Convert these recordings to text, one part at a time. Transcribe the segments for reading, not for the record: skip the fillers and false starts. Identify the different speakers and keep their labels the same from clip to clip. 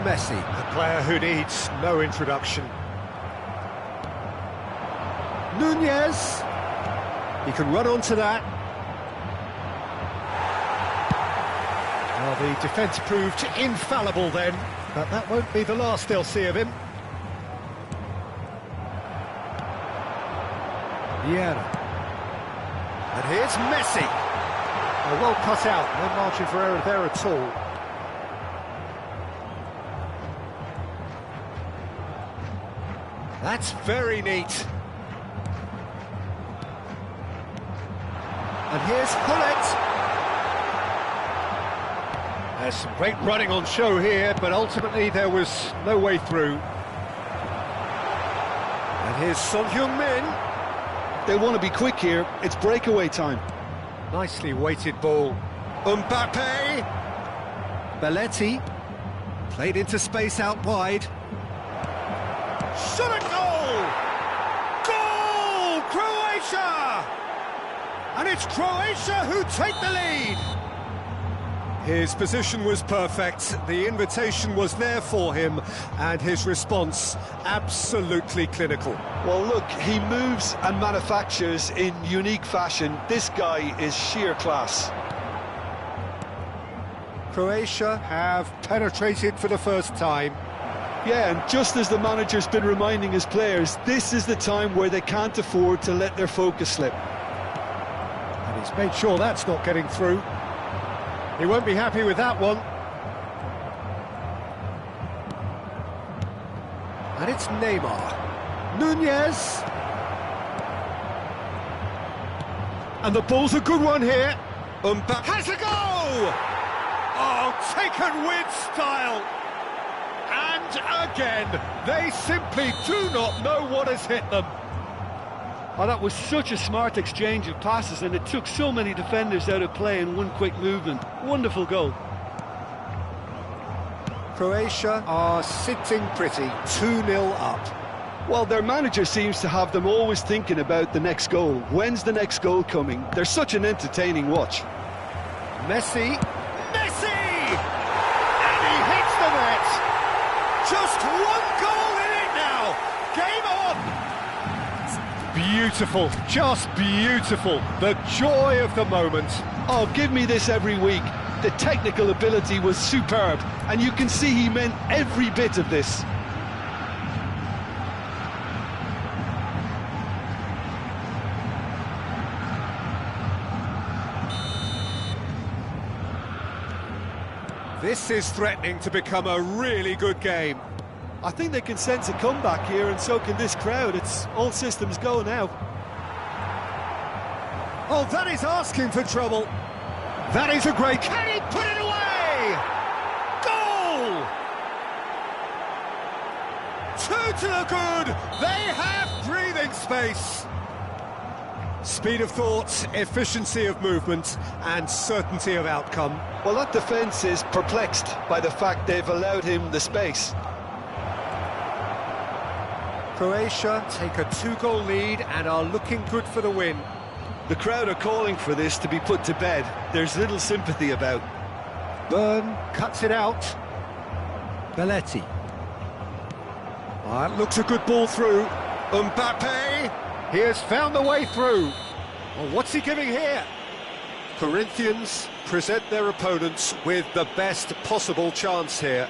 Speaker 1: Messi.
Speaker 2: A player who needs no introduction.
Speaker 1: Nunez. He can run onto that.
Speaker 2: Well, the defence proved infallible then, but that won't be the last they'll see of him.
Speaker 1: Vieira.
Speaker 2: And here's Messi. Oh, well cut out, no margin for error there at all. That's very neat.
Speaker 1: And here's Hullet.
Speaker 2: There's some great running on show here, but ultimately there was no way through. And here's Son Heung-min.
Speaker 3: They want to be quick here, it's breakaway time.
Speaker 2: Nicely weighted ball. Mbappe!
Speaker 1: Belletti. Played into space out wide.
Speaker 2: Shot a goal! Goal! Croatia! And it's Croatia who take the lead! His position was perfect, the invitation was there for him, and his response absolutely clinical.
Speaker 3: Well, look, he moves and manufactures in unique fashion. This guy is sheer class.
Speaker 2: Croatia have penetrated for the first time.
Speaker 3: Yeah, and just as the manager's been reminding his players, this is the time where they can't afford to let their focus slip.
Speaker 2: And he's made sure that's not getting through. He won't be happy with that one.
Speaker 1: And it's Neymar. Nunez.
Speaker 2: And the ball's a good one here. Mbappe has a go! Oh, taken with style. And again, they simply do not know what has hit them.
Speaker 3: Oh, that was such a smart exchange of passes, and it took so many defenders out of play in one quick movement. Wonderful goal.
Speaker 1: Croatia are sitting pretty, 2-0 up.
Speaker 3: Well, their manager seems to have them always thinking about the next goal. When's the next goal coming? They're such an entertaining watch.
Speaker 2: Messi! Messi! And he hits the net! Just one goal in it now! Game on! Beautiful, just beautiful. The joy of the moment.
Speaker 3: Oh, give me this every week. The technical ability was superb, and you can see he meant every bit of this.
Speaker 2: This is threatening to become a really good game.
Speaker 3: I think they can sense a comeback here, and so can this crowd. It's all systems go now.
Speaker 2: Oh, that is asking for trouble. That is a great... Can he put it away? Goal! 2 to the good. They have breathing space. Speed of thought, efficiency of movement, and certainty of outcome.
Speaker 3: Well, that defence is perplexed by the fact they've allowed him the space.
Speaker 2: Croatia take a 2-goal lead and are looking good for the win.
Speaker 3: The crowd are calling for this to be put to bed. There's little sympathy about.
Speaker 2: Byrne cuts it out.
Speaker 1: Belletti.
Speaker 2: That looks a good ball through. Mbappe, he has found the way through. Well, what's he giving here? Corinthians present their opponents with the best possible chance here.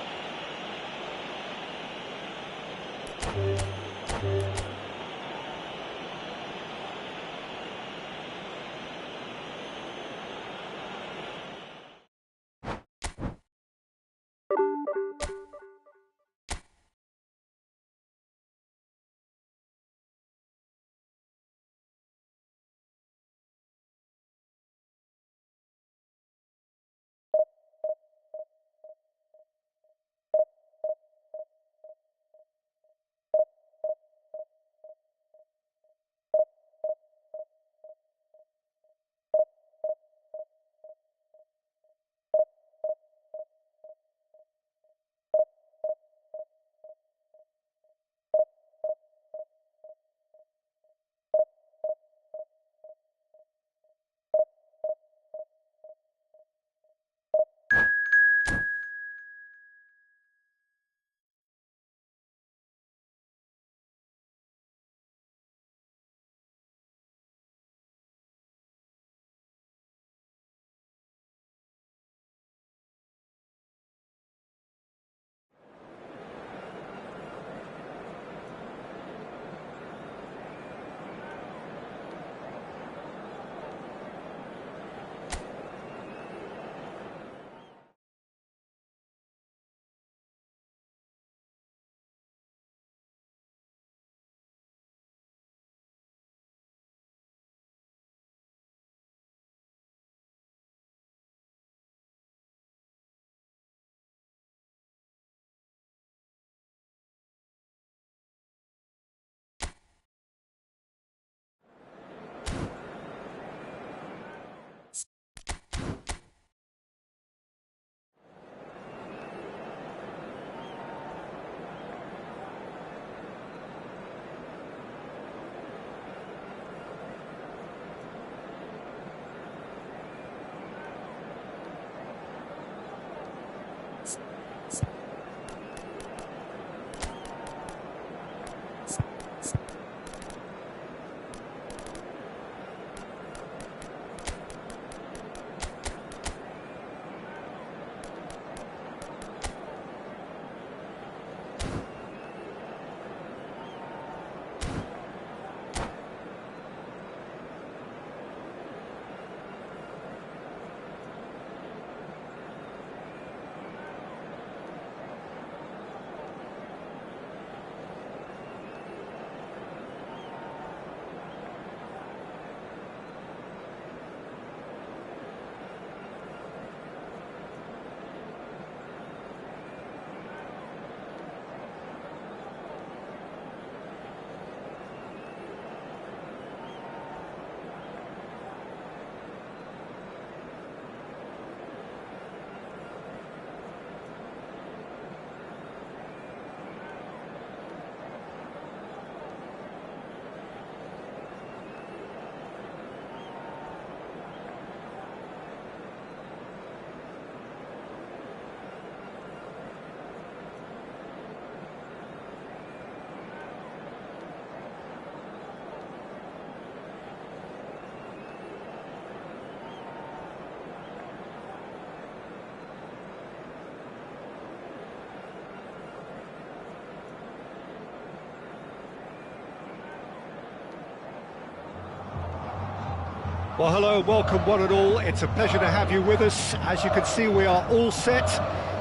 Speaker 1: Well, hello and welcome one and all. It's a pleasure to have you with us. As you can see, we are all set.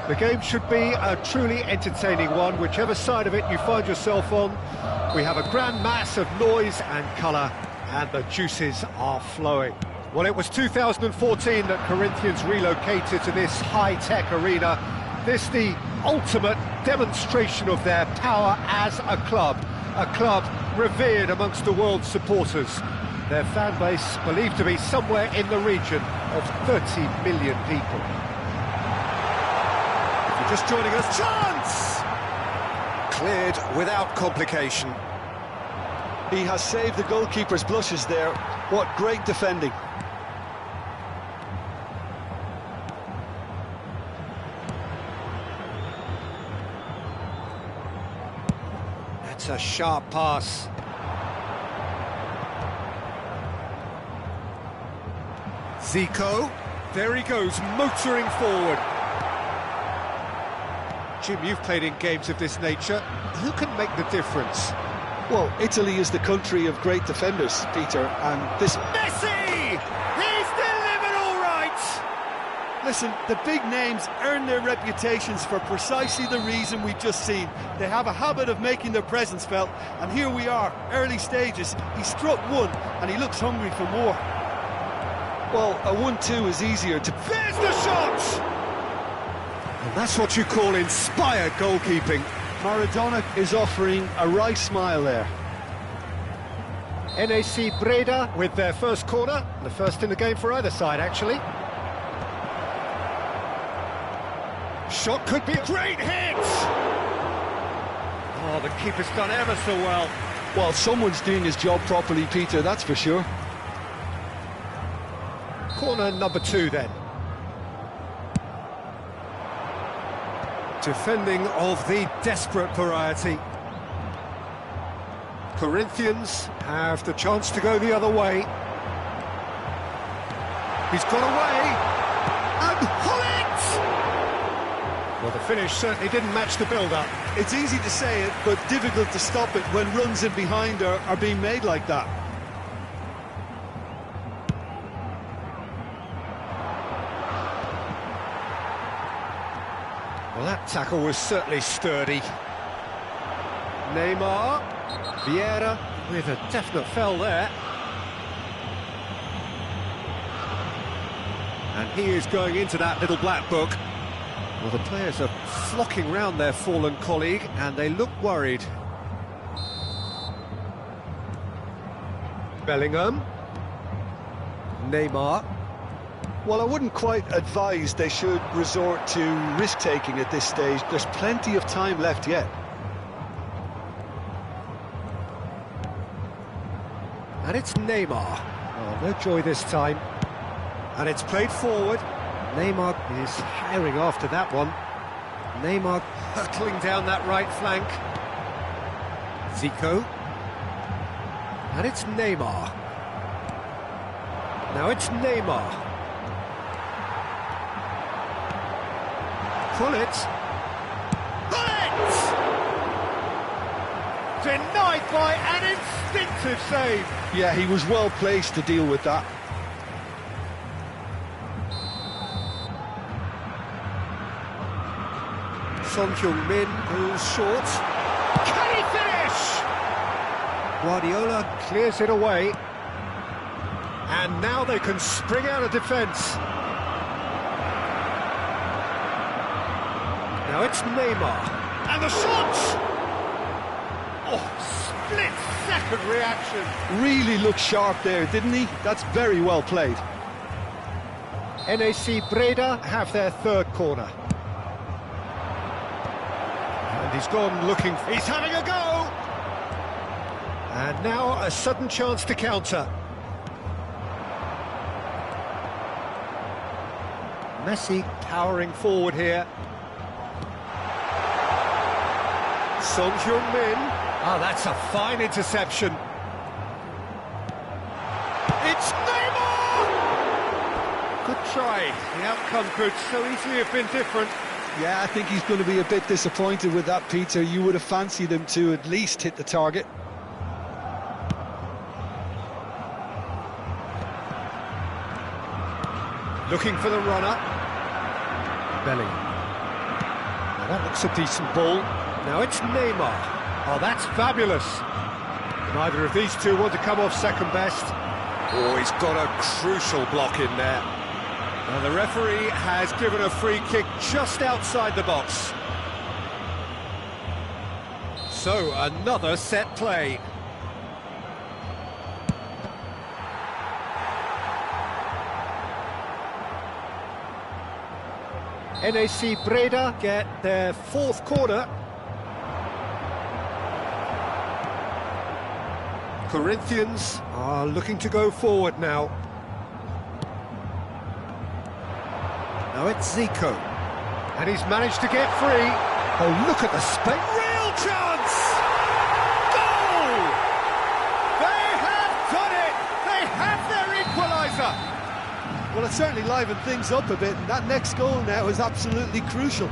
Speaker 1: The game should be a truly entertaining one, whichever side of it you find yourself on. We have a grand mass of noise and colour, and the juices are flowing. Well, it was 2014 that Corinthians relocated to this high-tech arena. This the ultimate demonstration of their power as a club revered amongst the world's supporters. Their fan base believed to be somewhere in the region of 30 million people. If you're just joining us, chance!
Speaker 2: Cleared without complication.
Speaker 3: He has saved the goalkeeper's blushes there. What great defending.
Speaker 1: That's a sharp pass. Zico, there he goes, motoring forward. Jim, you've played in games of this nature. Who can make the difference?
Speaker 3: Well, Italy is the country of great defenders, Peter, and this...
Speaker 1: Messi! He's delivered all right!
Speaker 4: Listen, the big names earn their reputations for precisely the reason we've just seen. They have a habit of making their presence felt, and here we are, early stages. He struck one, and he looks hungry for more.
Speaker 3: Well, a 1-2 is easier to...
Speaker 1: There's the shot! And that's what you call inspired goalkeeping.
Speaker 3: Maradona is offering a right smile there.
Speaker 1: NAC Breda with their first corner, the first in the game for either side, actually. Shot could be a great hit! Oh, the keeper's done ever so well.
Speaker 3: Well, someone's doing his job properly, Peter, that's for sure.
Speaker 1: Corner number 2 then. Defending of the desperate variety. Corinthians have the chance to go the other way. He's got away. And Hullet! Well, the finish certainly didn't match the build-up.
Speaker 4: It's easy to say it, but difficult to stop it when runs in behind are being made like that.
Speaker 1: Well, that tackle was certainly sturdy. Neymar, Vieira with a definite foul there. And he is going into that little black book. Well, the players are flocking round their fallen colleague and they look worried. Bellingham. Neymar.
Speaker 3: Well, I wouldn't quite advise they should resort to risk-taking at this stage. There's plenty of time left yet.
Speaker 1: And it's Neymar. Oh, no joy this time. And it's played forward. Neymar is herring after that one. Neymar hurtling down that right flank. Zico. And it's Neymar. Now it's Neymar. Hullet! Hullet! Denied by an instinctive save.
Speaker 3: Yeah, he was well placed to deal with that.
Speaker 1: Son Heung-min goes short. Can he finish? Guardiola clears it away. And now they can spring out of defence. Now it's Neymar. And the shot! Oh, split-second reaction.
Speaker 3: Really looked sharp there, didn't he? That's very well played.
Speaker 1: NAC Breda have their third corner. And he's gone looking... He's having a go! And now a sudden chance to counter. Messi powering forward here. Son Heung-min. Ah, that's a fine interception. It's Neymar! Good try. The outcome could so easily have been different.
Speaker 3: Yeah, I think he's going to be a bit disappointed with that, Peter. You would have fancied him to at least hit the target.
Speaker 1: Looking for the runner. Bellingham. Now that looks a decent ball. Now it's Neymar. Oh, that's fabulous. Neither of these two want to come off second best. Oh, he's got a crucial block in there. Now the referee has given a free kick just outside the box. So, another set play. NAC Breda get their fourth corner. Corinthians are looking to go forward now. Now it's Zico. And he's managed to get free. Oh, look at the space. Real chance! Goal! They have done it! They have their equaliser!
Speaker 4: Well, it certainly livened things up a bit, and that next goal now is absolutely crucial.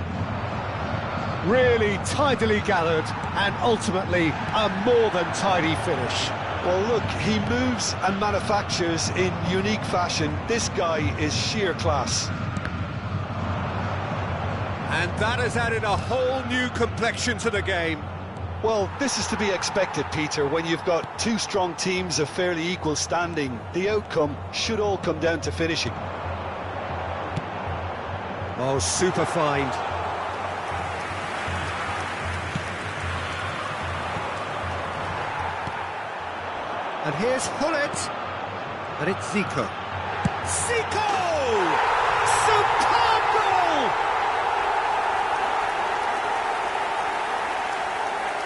Speaker 1: Really tidily gathered, and ultimately a more than tidy finish.
Speaker 4: Well, look, he moves and manufactures in unique fashion. This guy is sheer class.
Speaker 1: And that has added a whole new complexion to the game.
Speaker 4: Well, this is to be expected, Peter. When you've got two strong teams of fairly equal standing, the outcome should all come down to finishing.
Speaker 1: Oh, super find. And here's Hullet. And it's Zico. Zico! Superb goal!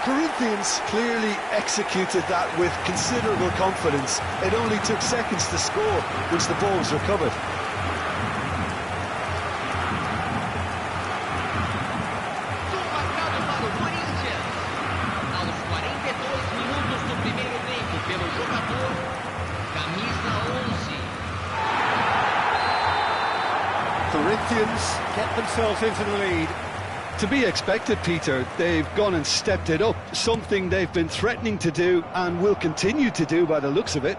Speaker 4: Corinthians clearly executed that with considerable confidence. It only took seconds to score once the ball was recovered.
Speaker 1: Corinthians get themselves into the lead.
Speaker 4: To be expected, Peter. They've gone and stepped it up, something they've been threatening to do and will continue to do by the looks of it.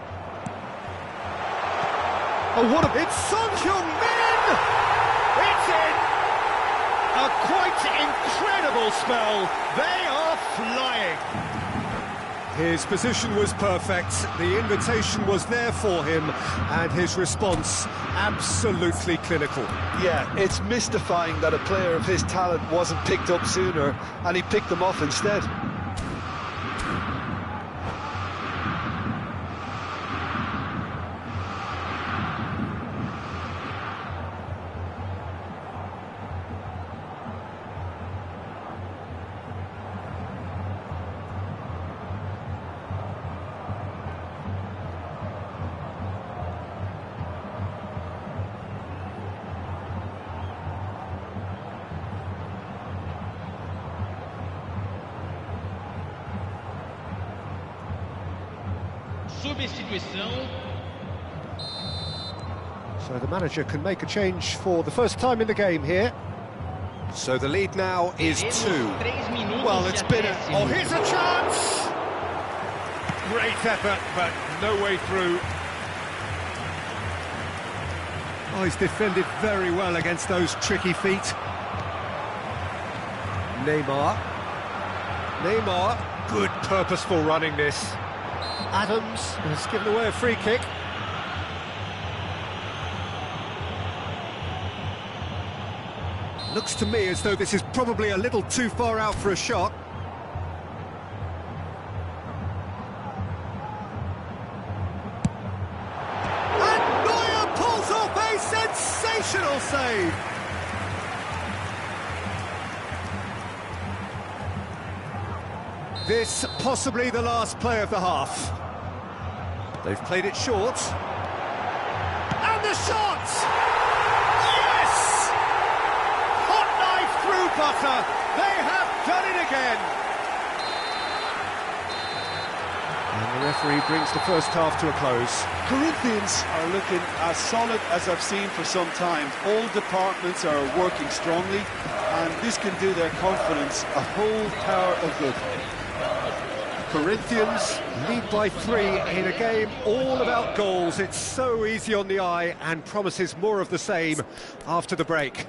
Speaker 1: Oh, what a... It's Son Heung-min! It's in! A quite incredible spell. They are flying. His position was perfect, the invitation was there for him, and his response absolutely clinical.
Speaker 4: Yeah, it's mystifying that a player of his talent wasn't picked up sooner, and he picked them off instead.
Speaker 5: Substituição.
Speaker 1: So the manager can make a change for the first time in the game here. So the lead now is 2.
Speaker 4: Well, it's been a...
Speaker 1: Oh, here's a chance! Great effort, but no way through. Oh, he's defended very well against those tricky feet. Neymar. Good purposeful running this. Adams has given away a free kick. Looks to me as though this is probably a little too far out for a shot. And Neuer pulls off a sensational save. This possibly the last play of the half. They've played it short. And the shot! Yes! Hot knife through butter. They have done it again. And the referee brings the first half to a close.
Speaker 4: Corinthians are looking as solid as I've seen for some time. All departments are working strongly, and this can do their confidence a whole tower of good.
Speaker 1: Corinthians lead by 3 in a game all about goals. It's so easy on the eye and promises more of the same after the break.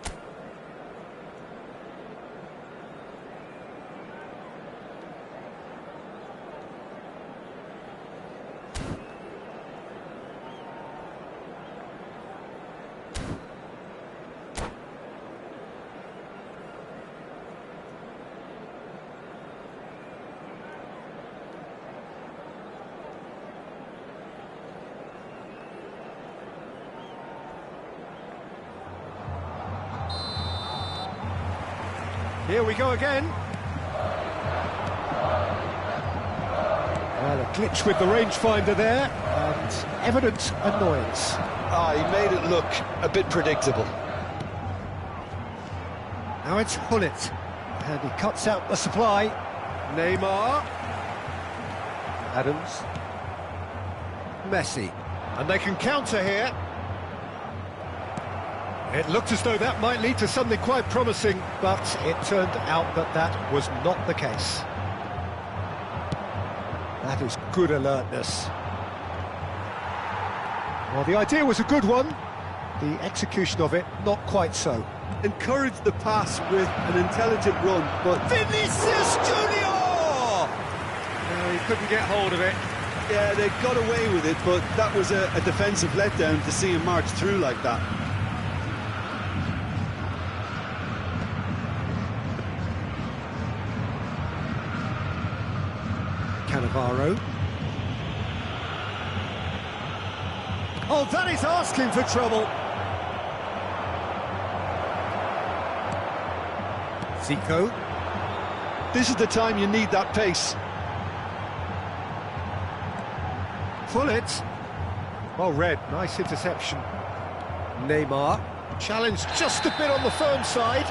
Speaker 1: Here we go again. Well, a glitch with the rangefinder there, and evident annoyance.
Speaker 4: He made it look a bit predictable.
Speaker 1: Now it's Hullet, and he cuts out the supply. Neymar. Adams. Messi. And they can counter here. It looked as though that might lead to something quite promising, but it turned out that that was not the case. That is good alertness. Well, the idea was a good one. The execution of it, not quite so.
Speaker 4: Encouraged the pass with an intelligent run, but
Speaker 2: Vinicius Junior!
Speaker 1: No, he couldn't get hold of it.
Speaker 4: yeah, they got away with it, but that was a defensive letdown to see him march through like that.
Speaker 1: Cannavaro. Oh, that is asking for trouble. Zico.
Speaker 4: This is the time you need that pace.
Speaker 1: Hullet. Well read, nice interception. Neymar. Challenged just a bit on the firm side.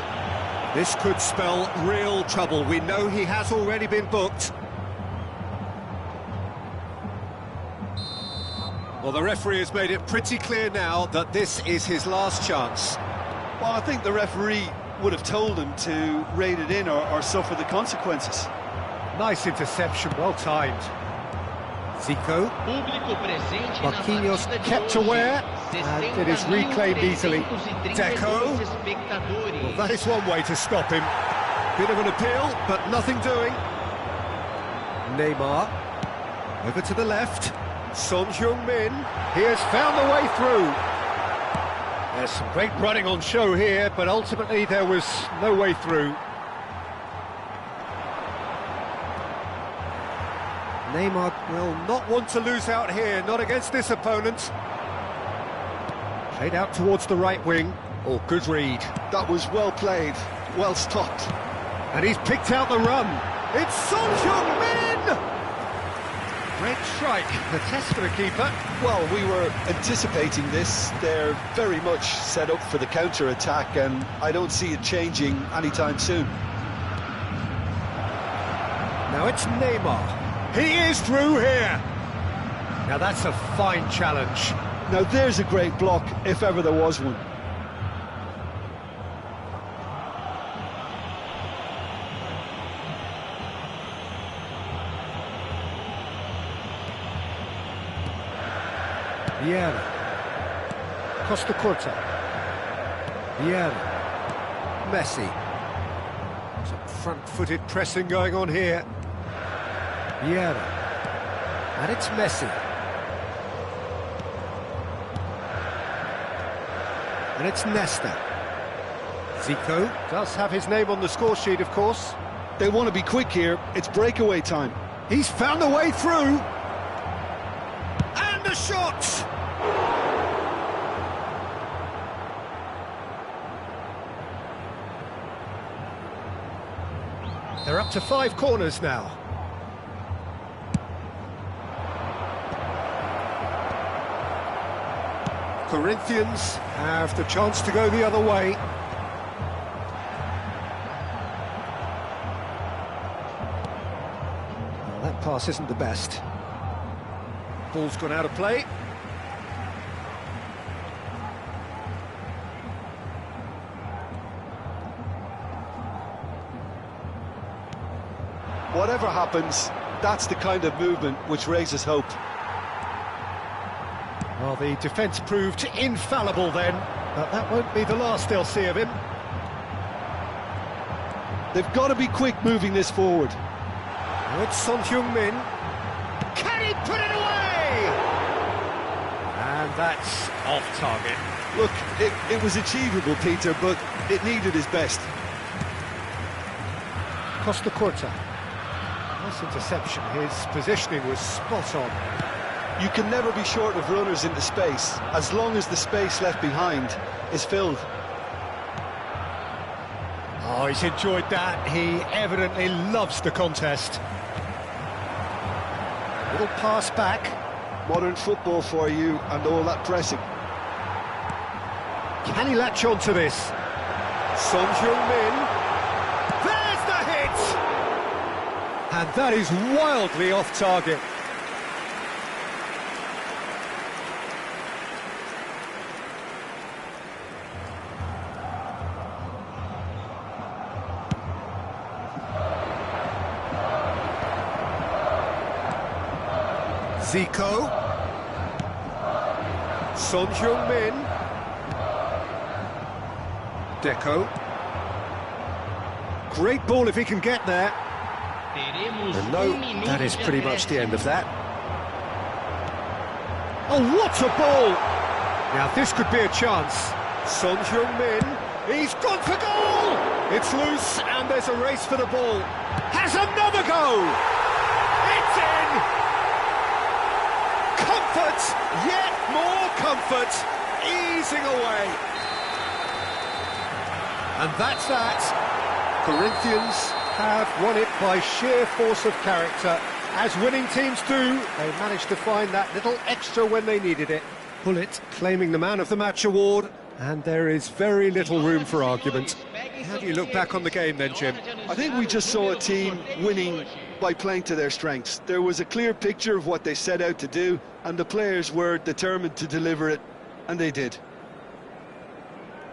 Speaker 1: This could spell real trouble. We know he has already been booked. Well, the referee has made it pretty clear now that this is his last chance.
Speaker 4: Well, I think the referee would have told him to rein it in or suffer the consequences.
Speaker 1: Nice interception, well timed. Zico. Marquinhos kept aware, and it is reclaimed easily. Deco. Well, that is one way to stop him. Bit of an appeal, but nothing doing. Neymar. Over to the left. Son Heung-min. He has found a way through. There's some great running on show here, but ultimately there was no way through. Neymar will not want to lose out here, not against this opponent. Played out towards the right wing. Oh, good read.
Speaker 4: That was well played, well stopped.
Speaker 1: And he's picked out the run. It's Son Heung-min! Great strike, the test for the keeper.
Speaker 4: Well, we were anticipating this. They're very much set up for the counter-attack, and I don't see it changing anytime soon.
Speaker 1: Now it's Neymar. He is through here. Now that's a fine challenge.
Speaker 4: Now there's a great block, if ever there was one.
Speaker 1: Vieira. Costa Curta. Vieira. Messi. Some front-footed pressing going on here. Vieira. And it's Messi. And it's Nesta. Zico does have his name on the score sheet, of course.
Speaker 4: They want to be quick here. It's breakaway time.
Speaker 1: He's found a way through. And a shot! They're up to 5 corners now. Corinthians have the chance to go the other way. Well, that pass isn't the best. Ball's gone out of play.
Speaker 4: Whatever happens, That's the kind of movement which raises hope.
Speaker 1: Well, the defence proved infallible then, but that won't be the last they'll see of him.
Speaker 4: They've got to be quick moving this forward.
Speaker 1: It's Son Heung-min. Can he put it away? And that's off target.
Speaker 4: Look, it was achievable, Peter, but it needed his best.
Speaker 1: Costa Curta. Nice interception. His positioning was spot on.
Speaker 4: You can never be short of runners into space, as long as the space left behind is filled.
Speaker 1: Oh, he's enjoyed that. He evidently loves the contest. Little pass back.
Speaker 4: Modern football for you, and all that pressing.
Speaker 1: Can he latch on to this? Son Heung-min. There's the hit! And that is wildly off target. Zico. Son Heung-min. Deco. Great ball if he can get there. And no, that is pretty much the end of that. Oh, what a ball! Now this could be a chance. Son Heung-min, he's gone for goal! It's loose and there's a race for the ball. Has another go! It's in! Comfort, yet more comfort, easing away. And that's that. Corinthians have won it by sheer force of character. As winning teams do, they managed to find that little extra when they needed it. Bullet claiming the Man of the Match award, and there is very little room for argument. How do you look back on the game then, Jim?
Speaker 4: I think we just saw a team winning by playing to their strengths. There was a clear picture of what they set out to do, and the players were determined to deliver it, and they did.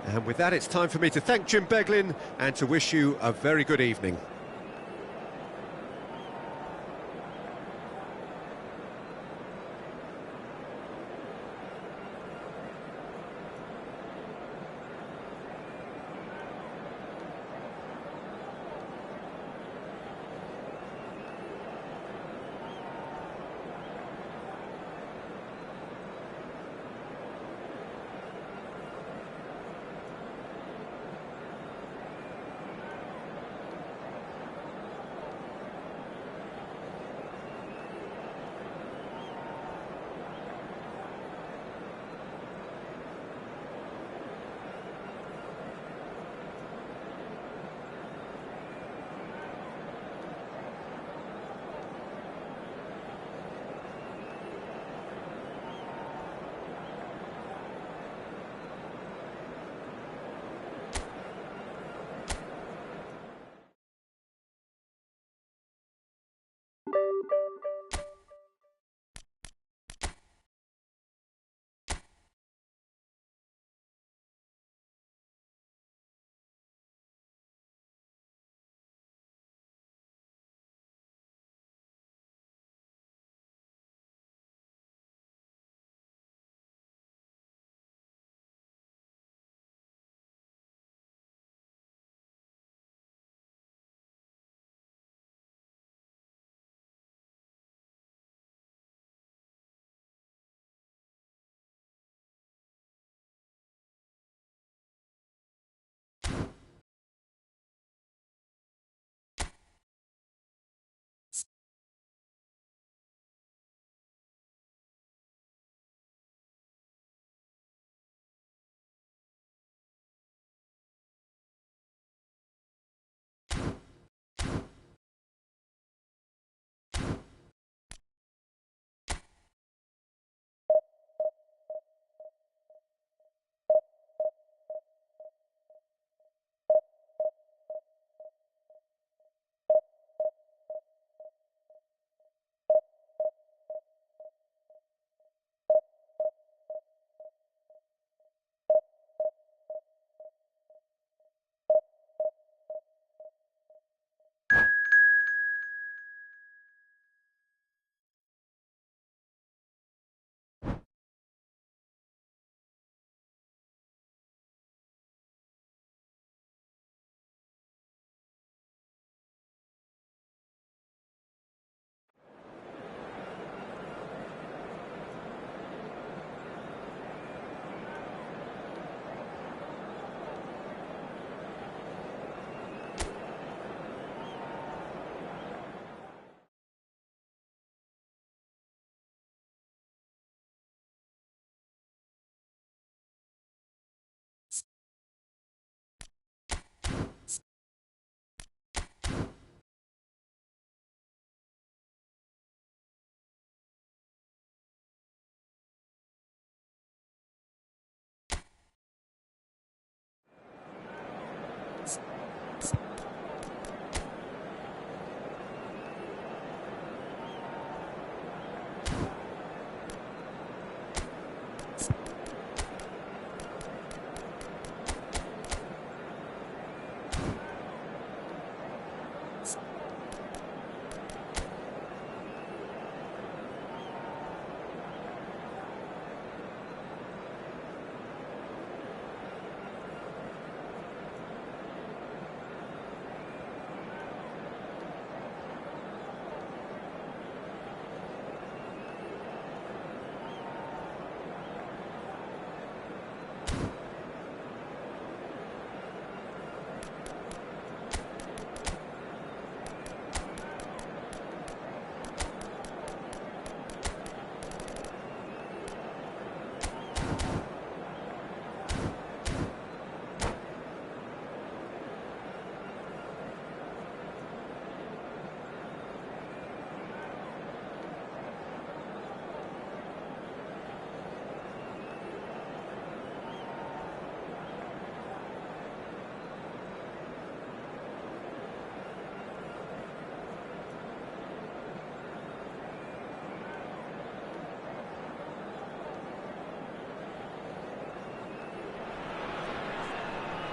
Speaker 1: And with that, it's time for me to thank Jim Beglin and to wish you a very good evening.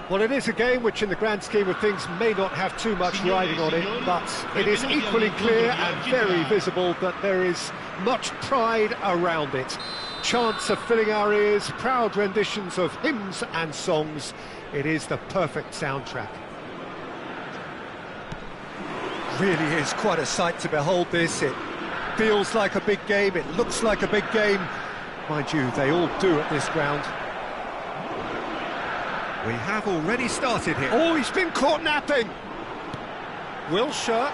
Speaker 1: Well, it is a game which in the grand scheme of things may not have too much riding on it, but it is equally clear and very visible that there is much pride around it. Chants are filling our ears, proud renditions of hymns and songs. It is the perfect soundtrack. Really is quite a sight to behold this. It feels like a big game, it looks like a big game. Mind you, they all do at this ground. We have already started here. Oh, he's been caught napping. Wilshere.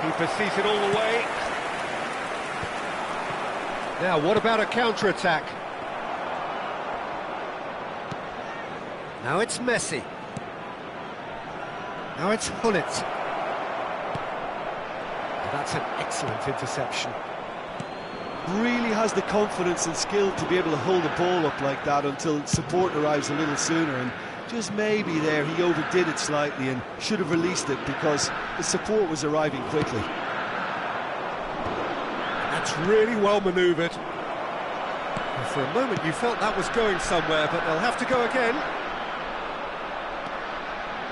Speaker 1: Keeper sees it all the way. Now, what about a counter-attack? Now it's Messi. Now it's Hullet. That's an excellent interception.
Speaker 4: Really has the confidence and skill to be able to hold the ball up like that until support arrives a little sooner, and just maybe there he overdid it slightly and should have released it because the support was arriving quickly.
Speaker 1: That's really well manoeuvred. Well, for a moment you felt that was going somewhere, but they'll have to go again.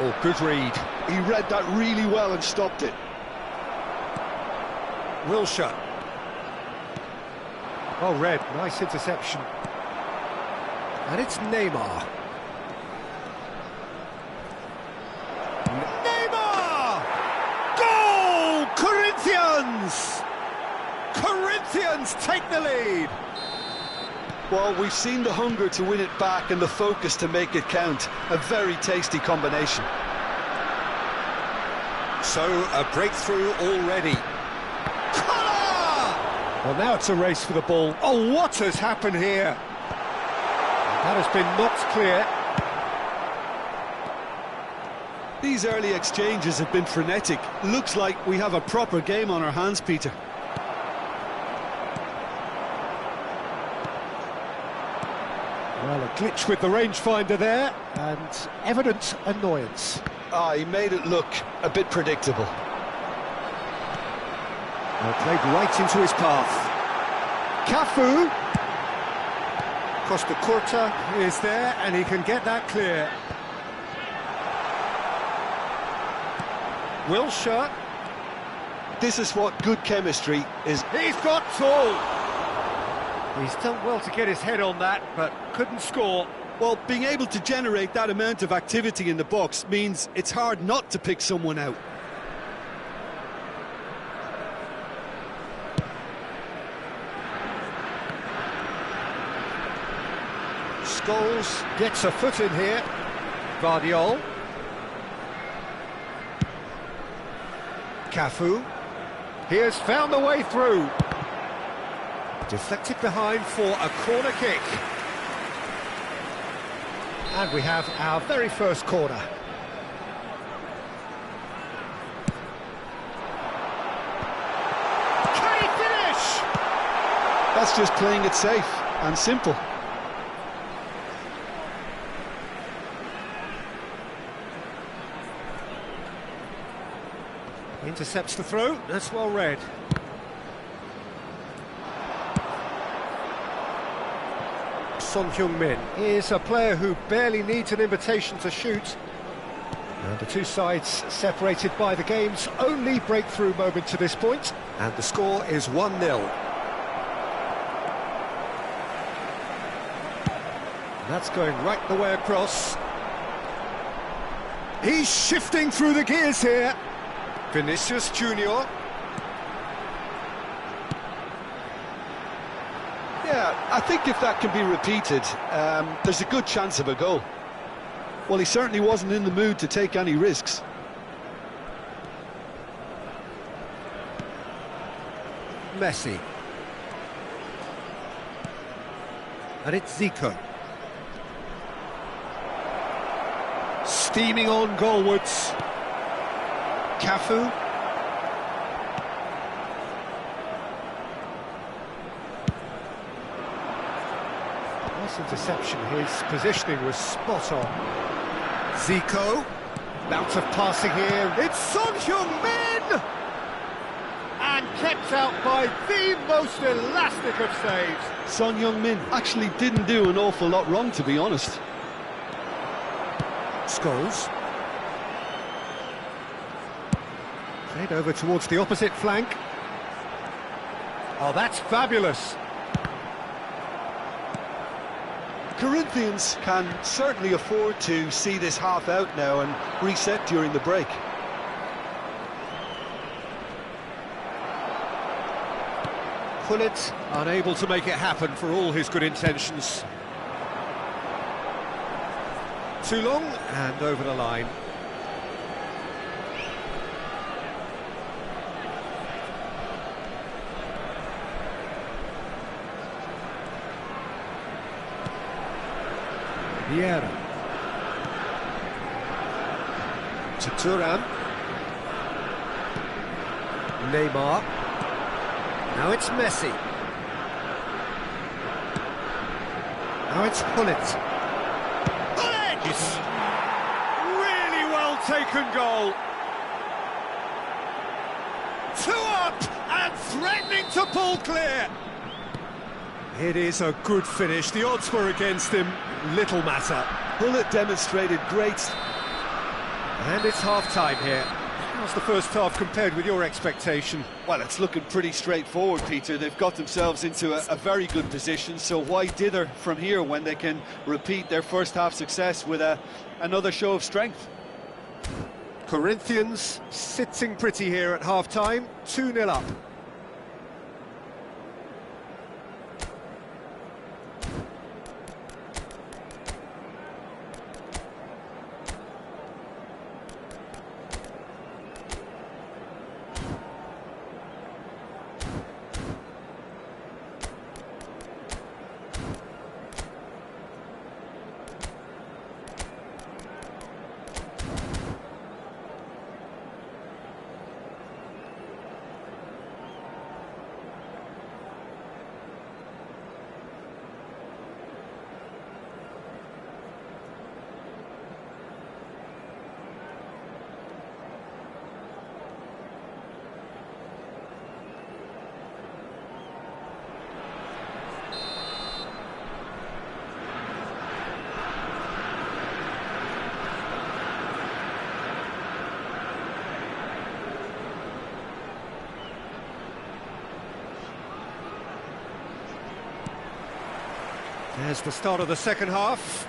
Speaker 1: Oh, good read.
Speaker 4: He read that really well and stopped it.
Speaker 1: Wilshere. Well read, nice interception. And it's Neymar. Neymar! Goal! Corinthians! Corinthians take the lead!
Speaker 4: Well, we've seen the hunger to win it back and the focus to make it count. A very tasty combination.
Speaker 1: So, a breakthrough already. Well, now it's a race for the ball. Oh, what has happened here? That has been knocked clear.
Speaker 4: These early exchanges have been frenetic. Looks like we have a proper game on our hands, Peter.
Speaker 1: Well, a glitch with the rangefinder there, and evident annoyance.
Speaker 4: He made it look a bit predictable.
Speaker 1: Well, played right into his path. Cafu. Costa Curta is there, and he can get that clear. Wilshere.
Speaker 4: This is what good chemistry is.
Speaker 1: He's got two. He's done well to get his head on that, but couldn't score.
Speaker 4: Well, being able to generate that amount of activity in the box means it's hard not to pick someone out.
Speaker 1: Scholes gets a foot in here. Guardiola. Cafu. He has found the way through. Deflected behind for a corner kick. And we have our very first corner. Can he finish?
Speaker 4: That's just playing it safe and simple.
Speaker 1: Intercepts the throw, that's well read. Son Heung-min is a player who barely needs an invitation to shoot. And the two sides separated by the game's only breakthrough moment to this point. And the score is 1-0. That's going right the way across. He's shifting through the gears here. Vinicius Junior.
Speaker 4: Yeah, I think if that can be repeated, there's a good chance of a goal. Well, he certainly wasn't in the mood to take any risks.
Speaker 1: Messi. And it's Zico. Steaming on goalwards. Cafu. Nice interception, his positioning was spot on. Zico. Bout of passing here. It's Son Heung-min! And and kept out by the most elastic of saves.
Speaker 4: Son Heung-min actually didn't do an awful lot wrong, to be honest.
Speaker 1: Scholes. Played over towards the opposite flank. Oh, that's fabulous.
Speaker 4: Corinthians can certainly afford to see this half out now and reset during the break.
Speaker 1: Pullet unable to make it happen for all his good intentions. Too long and over the line. Vieira to Thuram. Neymar. Now it's Messi. Now it's Pullet. Pullet! Really well taken goal. 2 up and threatening to pull clear. It is a good finish. The odds were against him. Little matter.
Speaker 4: Pullet demonstrated great.
Speaker 1: And it's half-time here. How's the first half compared with your expectation?
Speaker 4: Well, it's looking pretty straightforward, Peter. They've got themselves into a very good position, so why dither from here when they can repeat their first half success with another show of strength?
Speaker 1: Corinthians sitting pretty here at half-time, 2-0 up. There's the start of the second half.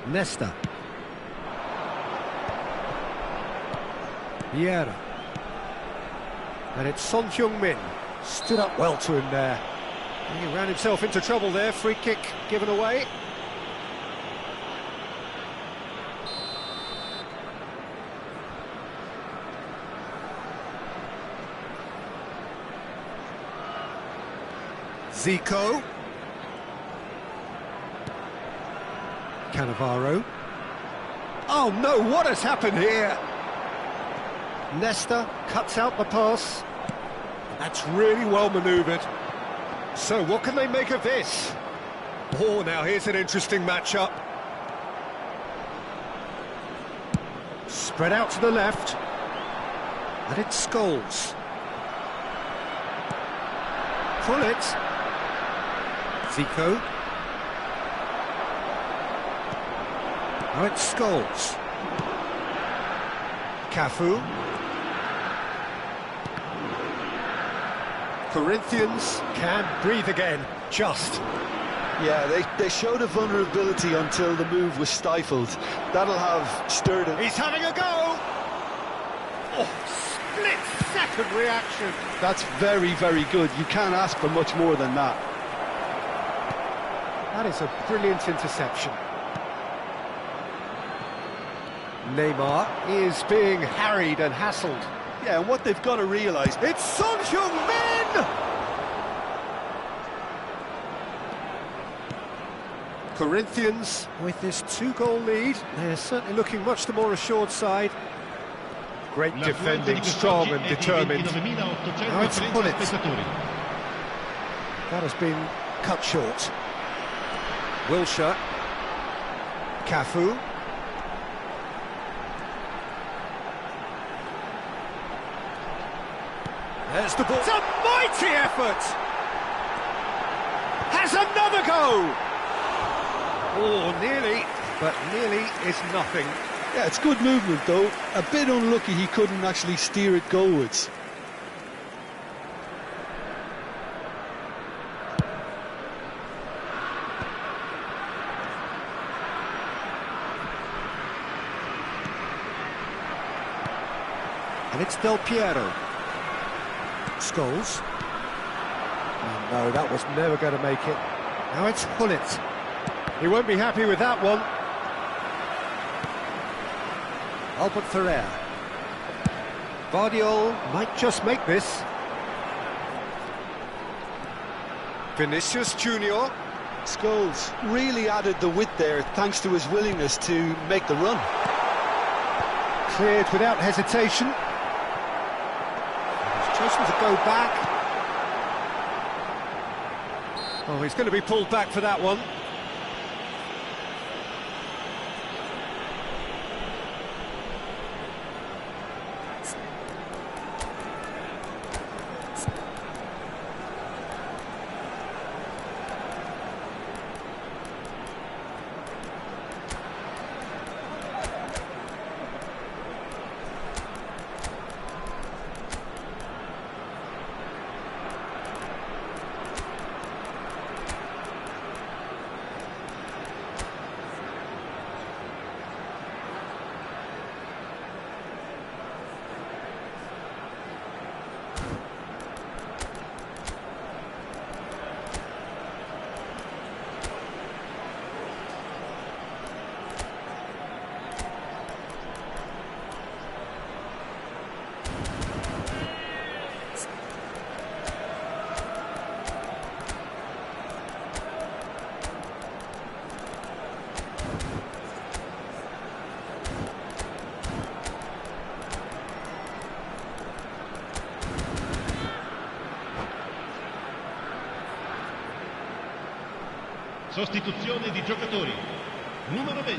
Speaker 1: Nesta. Vieira. And it's Son Heung-min. Stood up well to him there. He ran himself into trouble there. Free kick given away. Zico. Cannavaro. Oh no, what has happened here? Nesta cuts out the pass. That's really well manoeuvred. So what can they make of this? Oh, now here's an interesting matchup. Spread out to the left. And it's Scholes. Pullet. Zico. Now it's Scholes. Cafu. Corinthians can breathe again, just.
Speaker 4: Yeah, they showed a vulnerability until the move was stifled. That'll have stirred him.
Speaker 1: He's having a go! Oh, split-second reaction.
Speaker 4: That's very, very good. You can't ask for much more than that.
Speaker 1: That is a brilliant interception. Neymar is being harried and hassled.
Speaker 4: Yeah, and what they've got to realise...
Speaker 1: It's Son Heung-min! Corinthians, with this 2-goal lead, they're certainly looking much the more assured side. Great defending, strong and determined. Now it's Pullet. That has been cut short. Wilshere. Cafu. There's the ball. It's a mighty effort! Has another go! Oh, nearly, but nearly is nothing.
Speaker 4: Yeah, it's good movement though. A bit unlucky he couldn't actually steer it goalwards.
Speaker 1: And it's Del Piero. Scholes. Oh, no, that was never going to make it. Now it's Hullet. He won't be happy with that one. Albert Ferrer. Vardiol might just make this. Vinicius Junior.
Speaker 4: Scholes really added the width there thanks to his willingness to make the run.
Speaker 1: Cleared without hesitation. He's chosen to go back. Oh, he's going to be pulled back for that one.
Speaker 5: Sostituzione di giocatori. Numero 20.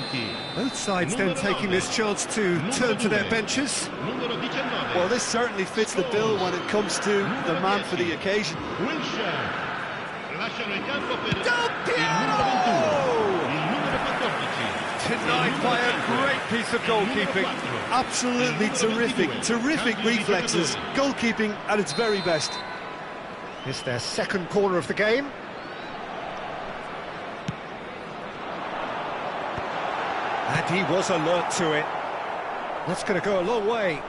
Speaker 1: Both sides then taking this chance to turn to their benches.
Speaker 5: Numero 19.
Speaker 4: Well, this certainly fits the bill when it comes to the man for the occasion.
Speaker 5: Wilshere. Lasciano il campo per
Speaker 1: Del
Speaker 5: il numero 21. Il numero 14.
Speaker 1: Denied by a great piece of goalkeeping.
Speaker 4: Absolutely terrific, terrific reflexes. Goalkeeping at its very best.
Speaker 1: It's their second corner of the game. And he was alert to it. That's going to go a long way.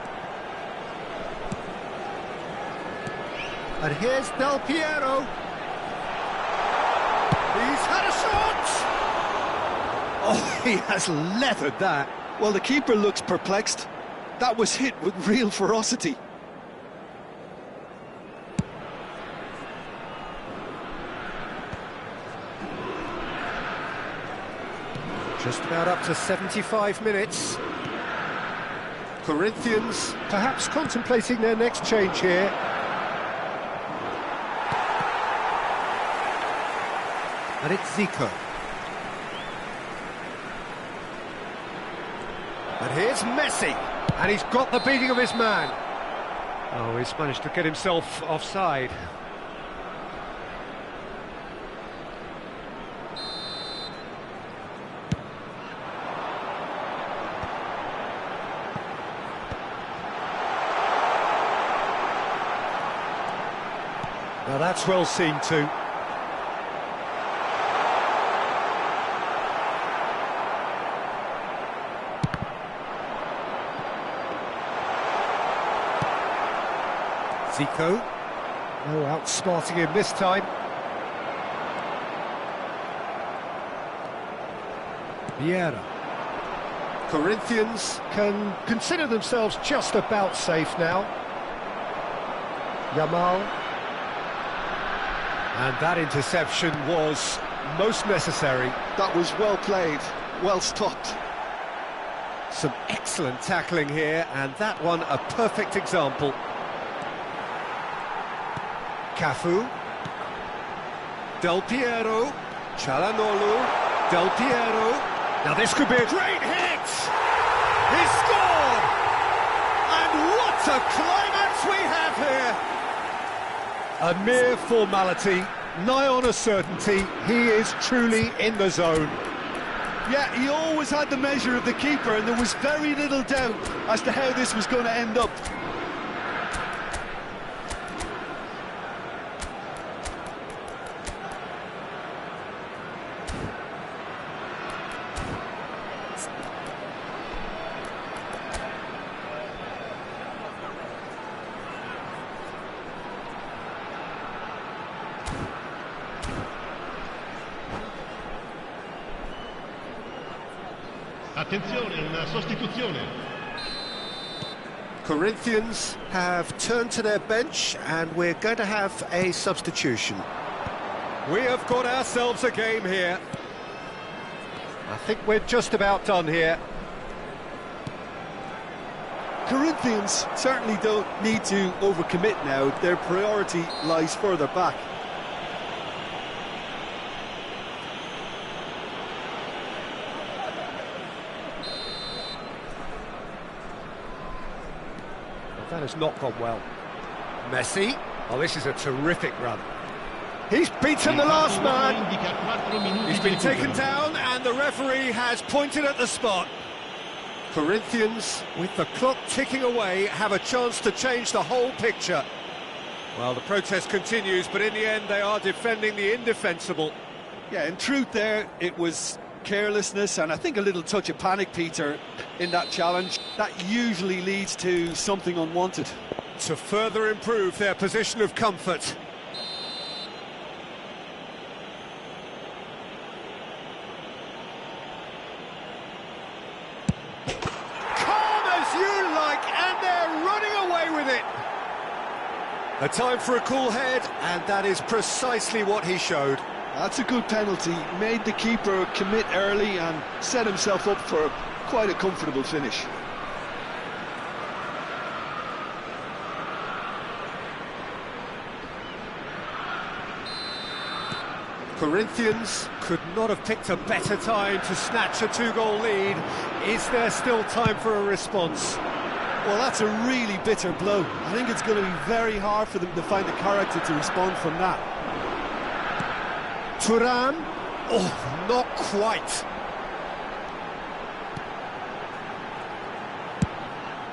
Speaker 1: And here's Del Piero. He's had a shot! Oh, he has leathered that.
Speaker 4: Well, the keeper looks perplexed. That was hit with real ferocity.
Speaker 1: Just about up to 75 minutes. Corinthians perhaps contemplating their next change here. And it's Zico. And here's Messi. And he's got the beating of his man. Oh, he's managed to get himself offside. Now that's well seen too. Zico. No outsmarting him this time. Vieira. Corinthians can consider themselves just about safe now. Yamal. And that interception was most necessary.
Speaker 4: That was well played, well stopped.
Speaker 1: Some excellent tackling here, and that one a perfect example. Cafu. Del Piero. Çalhanoğlu. Del Piero. Now this could be a great hit! He scored! And what a climax we have here! A mere formality, nigh on a certainty. He is truly in the zone.
Speaker 4: Yeah, he always had the measure of the keeper, and there was very little doubt as to how this was going to end up.
Speaker 5: Attenzione, una sostituzione.
Speaker 1: Corinthians have turned to their bench and we're going to have a substitution.
Speaker 2: We have got ourselves a game here.
Speaker 1: I think we're just about done here.
Speaker 4: Corinthians certainly don't need to overcommit now. Their priority lies further back.
Speaker 1: That has not gone well. Messi. Oh, this is a terrific run. He's beaten the last man.
Speaker 2: He's been taken down and the referee has pointed at the spot.
Speaker 1: Corinthians, with the clock ticking away, have a chance to change the whole picture.
Speaker 2: Well, the protest continues, but in the end they are defending the indefensible.
Speaker 4: Yeah, in truth there, it was carelessness and I think a little touch of panic, Peter, in that challenge. That usually leads to something unwanted.
Speaker 2: To further improve their position of comfort. Calm as you like, and they're running away with it. A time for a cool head, and that is precisely what he showed.
Speaker 4: That's a good penalty. Made the keeper commit early and set himself up for quite a comfortable finish.
Speaker 1: Corinthians could not have picked a better time to snatch a two-goal lead. Is there still time for a response?
Speaker 4: Well, that's a really bitter blow. I think it's going to be very hard for them to find the character to respond from that.
Speaker 1: Thuram? Oh, not quite.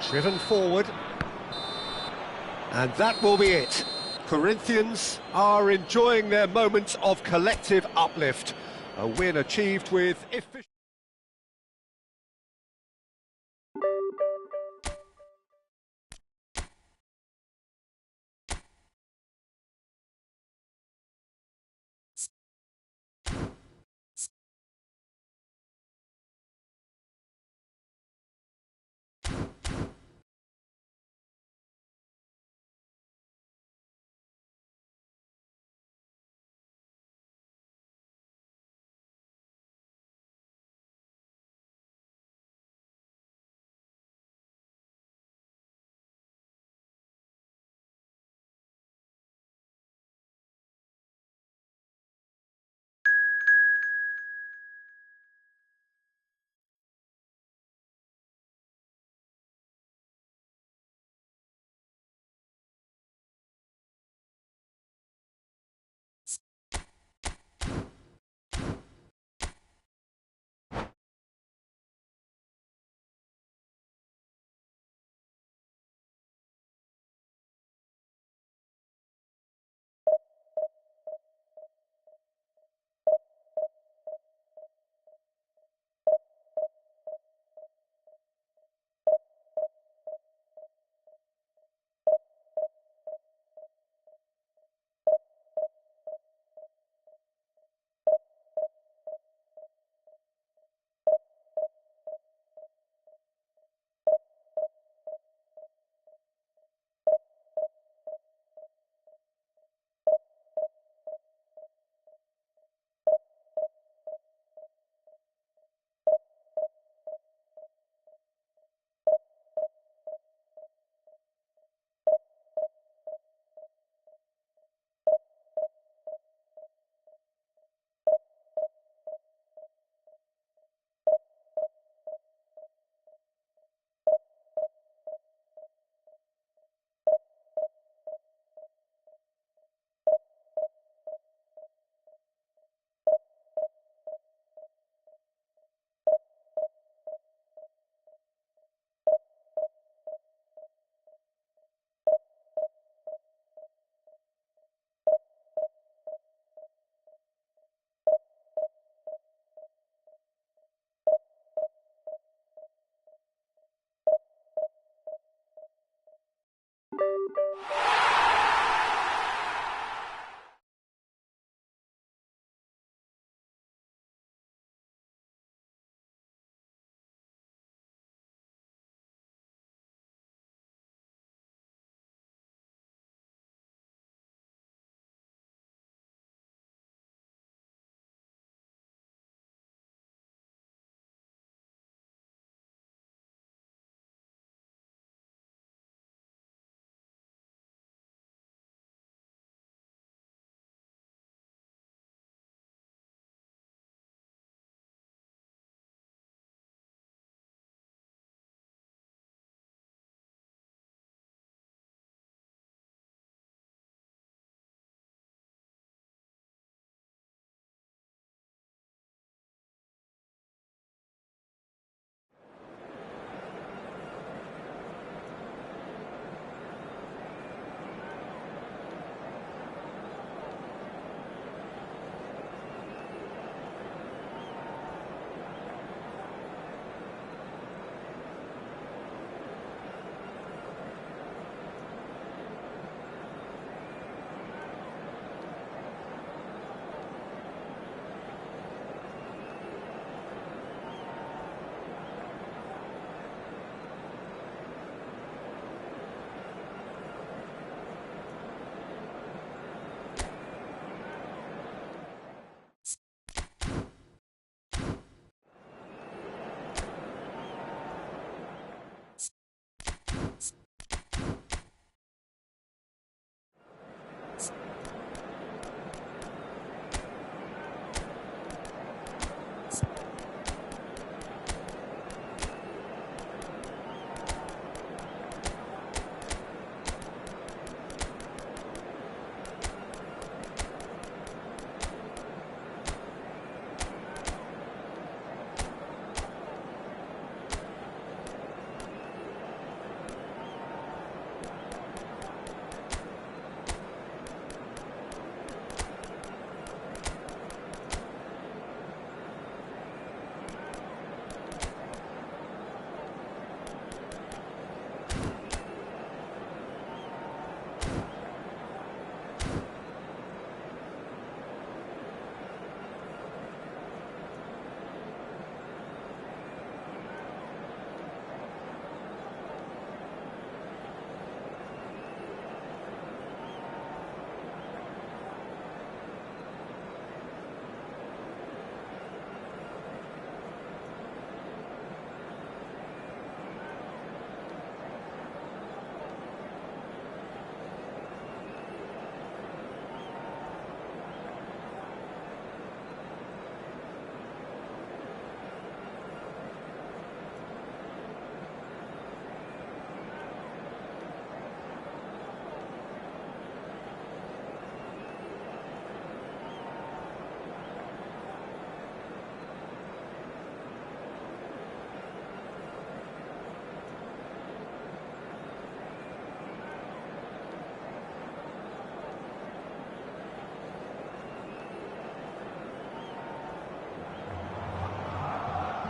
Speaker 1: Driven forward. And that will be it. Corinthians are enjoying their moments of collective uplift. A win achieved with efficiency.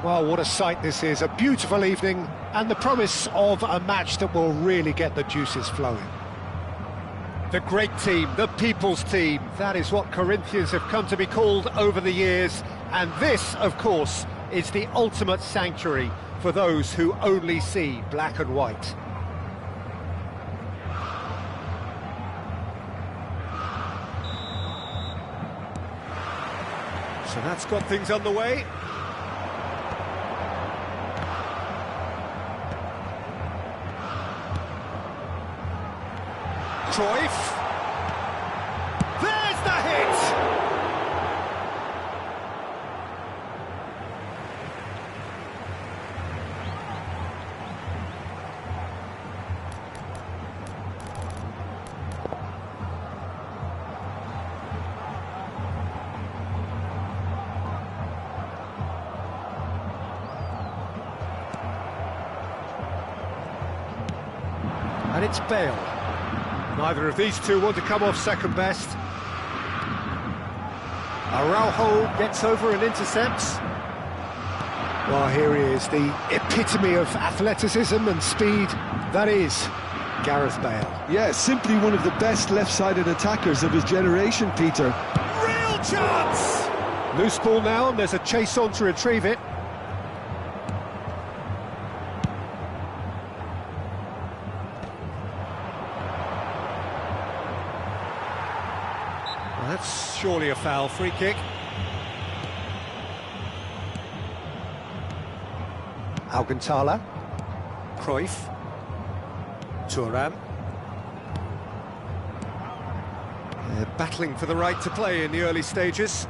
Speaker 1: Well, what a sight this is, a beautiful evening, and the promise of a match that will really get the juices flowing. The great team, the people's team, that is what Corinthians have come to be called over the years, and this, of course, is the ultimate sanctuary for those who only see black and white.
Speaker 2: So that's got things underway. Cruyff. There's the hit!
Speaker 1: And it's Bale. Neither of these two want to come off second best. Araujo gets over and intercepts. Well, here he is, the epitome of athleticism and speed. That is Gareth Bale.
Speaker 4: Yeah, simply one of the best left-sided attackers of his generation, Peter.
Speaker 2: Real chance!
Speaker 1: Loose ball now, and there's a chase on to retrieve it.
Speaker 2: Well, that's surely a foul. Free kick.
Speaker 1: Alcantara.
Speaker 2: Cruyff. Thuram. They're battling for the right to play in the early stages.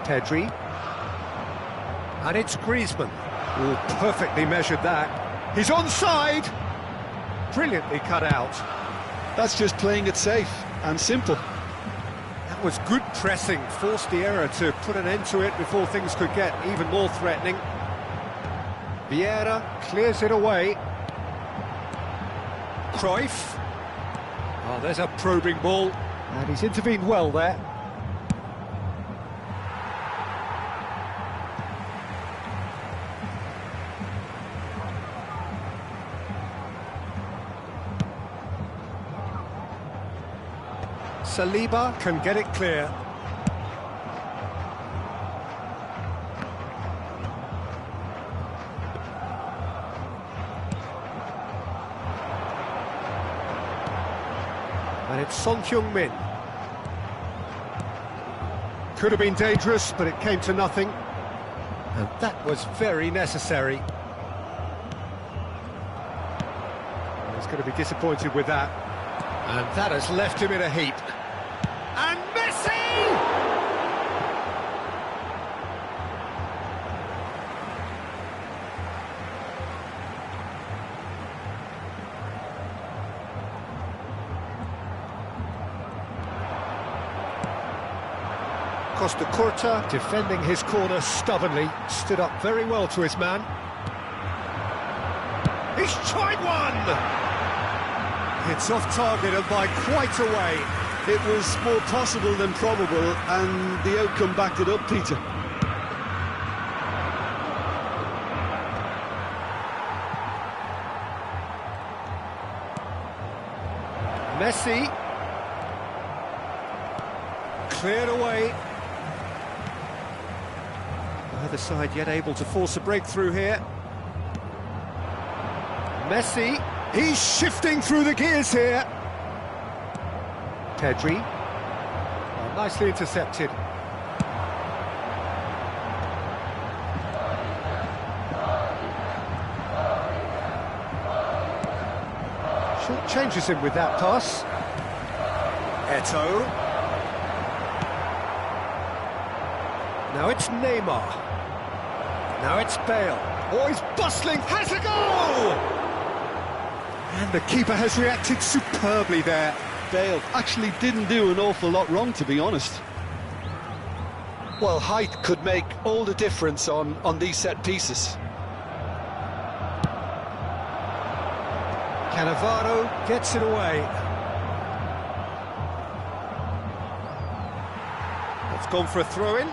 Speaker 1: Pedri. And it's Griezmann.
Speaker 2: Oh, perfectly measured that. He's onside! Brilliantly cut out.
Speaker 4: That's just playing it safe and simple.
Speaker 2: That was good pressing, forced the error to put an end to it before things could get even more threatening.
Speaker 1: Vieira clears it away.
Speaker 2: Cruyff. Oh, there's a probing ball.
Speaker 1: And he's intervened well there.
Speaker 2: Saliba can get it clear.
Speaker 1: And it's Son Heung-min. Could have been dangerous, but it came to nothing. And that was very necessary. He's going to be disappointed with that. And that has left him in a heap.
Speaker 2: And Messi!
Speaker 1: Costa Curta defending his corner stubbornly, stood up very well to his man.
Speaker 2: He's tried one! It's off target and by quite a way.
Speaker 4: It was more possible than probable, and the outcome backed it up, Peter.
Speaker 2: Messi. Cleared away. Either side yet able to force a breakthrough here. Messi. He's shifting through the gears here.
Speaker 1: Pedri. Well, nicely intercepted. Short changes him with that pass.
Speaker 2: Eto'o.
Speaker 1: Now it's Neymar. Now it's Bale.
Speaker 2: Oh, he's bustling. Has a goal! And the keeper has reacted superbly there.
Speaker 4: Bale actually didn't do an awful lot wrong, to be honest. Well, height could make all the difference on these set pieces.
Speaker 2: Cannavaro gets it away. It's gone for a throw-in.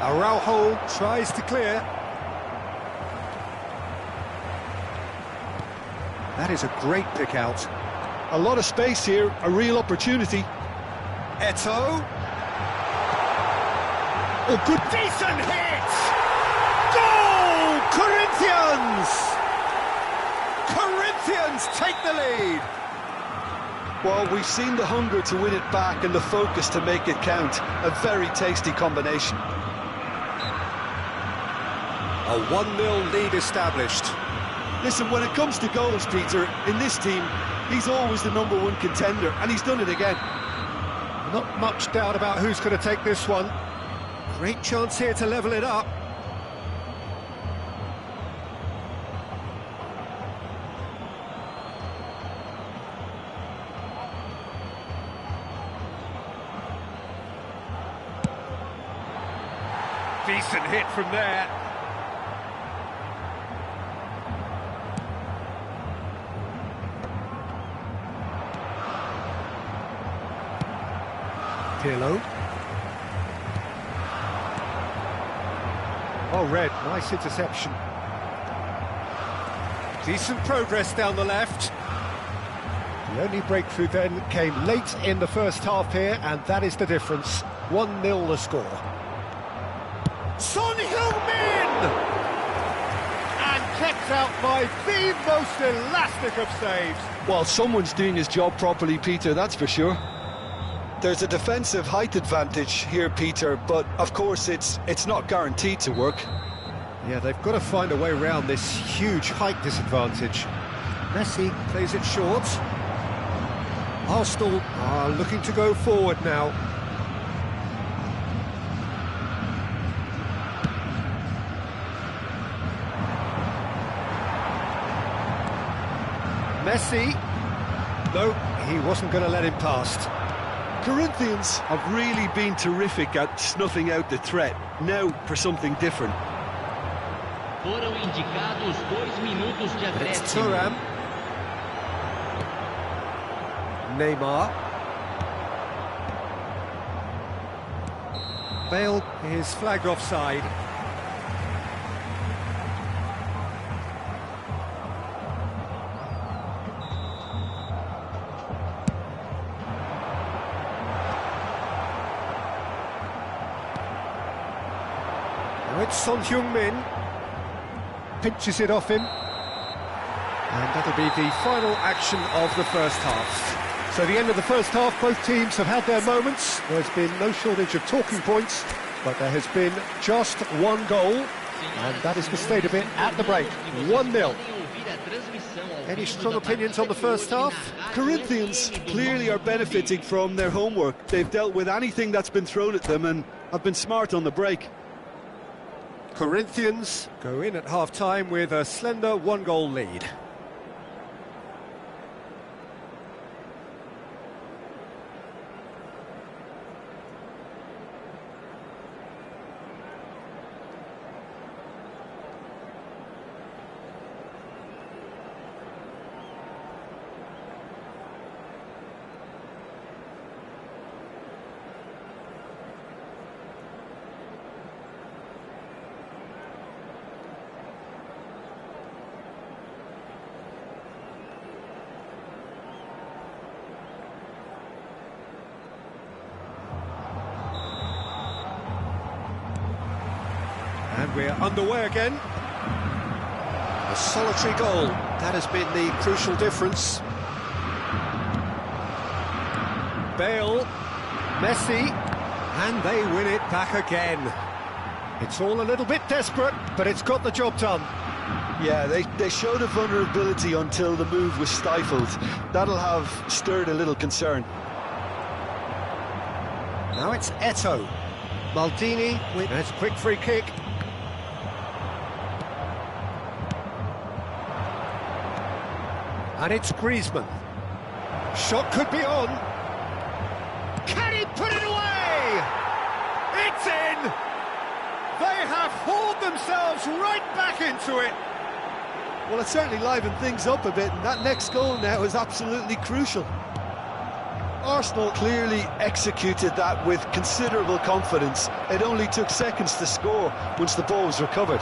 Speaker 2: Araujo tries to clear. That is a great pick out.
Speaker 4: A lot of space here, a real opportunity.
Speaker 2: Eto'o.
Speaker 1: Oh, good, decent hit! Goal! Corinthians!
Speaker 2: Corinthians take the lead.
Speaker 4: Well, we've seen the hunger to win it back and the focus to make it count. A very tasty combination.
Speaker 2: A 1-0 lead established.
Speaker 4: Listen, when it comes to goals, Peter, in this team, he's always the #1 contender, and he's done it again.
Speaker 1: Not much doubt about who's going to take this one.
Speaker 2: Great chance here to level it up.
Speaker 1: Decent hit from there. Pirlo. Oh, Red, nice interception.
Speaker 2: Decent progress down the left.
Speaker 1: The only breakthrough then came late in the first half here, and that is the difference. 1-0 the score.
Speaker 2: Son Heung-min!
Speaker 1: And kept out by the most elastic of saves.
Speaker 4: Well, someone's doing his job properly, Peter, that's for sure. There's a defensive height advantage here, Peter, but of course it's not guaranteed to work.
Speaker 1: Yeah, they've got to find a way around this huge height disadvantage.
Speaker 2: Messi plays it short. Arsenal are looking to go forward now. Messi. No, he wasn't going to let him past.
Speaker 4: Corinthians have really been terrific at snuffing out the threat. Now for something different.
Speaker 5: Foram indicados 2 minutos de
Speaker 2: It's
Speaker 5: acréscimo.
Speaker 2: Thuram. Neymar. Bale is flagged offside. Now it's Son Heung-min. Pinches it off him. And that'll be the final action of the first half.
Speaker 1: So the end of the first half, both teams have had their moments. There's been no shortage of talking points, but there has been just one goal, and that is the state of it at the break. 1-0.
Speaker 2: Any strong opinions on the first half?
Speaker 4: Corinthians clearly are benefiting from their homework. They've dealt with anything that's been thrown at them and have been smart on the break.
Speaker 2: Corinthians go in at half-time with a slender 1-goal lead. And we're underway again. A solitary goal. That has been the crucial difference. Bale, Messi, and they win it back again. It's all a little bit desperate, but it's got the job done.
Speaker 4: Yeah, they showed a vulnerability until the move was stifled. That'll have stirred a little concern.
Speaker 2: Now it's Eto'o. Maldini with a quick free kick. And it's Griezmann. Shot could be on. Can he put it away? It's in! They have hauled themselves right back into it.
Speaker 4: Well, it certainly livened things up a bit, and that next goal now is absolutely crucial. Arsenal clearly executed that with considerable confidence. It only took seconds to score once the ball was recovered.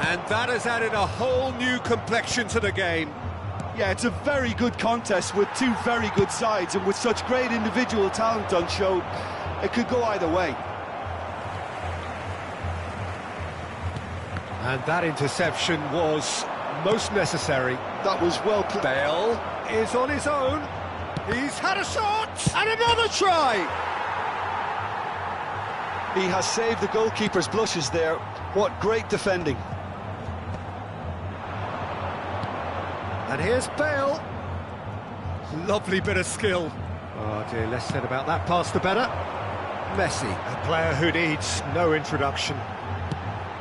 Speaker 2: And that has added a whole new complexion to the game.
Speaker 4: Yeah, it's a very good contest with two very good sides, and with such great individual talent on show, it could go either way.
Speaker 1: And that interception was most necessary.
Speaker 4: That was well played.
Speaker 2: Bale is on his own. He's had a shot and another try.
Speaker 4: He has saved the goalkeeper's blushes there. What great defending.
Speaker 1: And here's Bale.
Speaker 2: Lovely bit of skill.
Speaker 1: Oh dear, less said about that pass the better. Messi, a player who needs no introduction.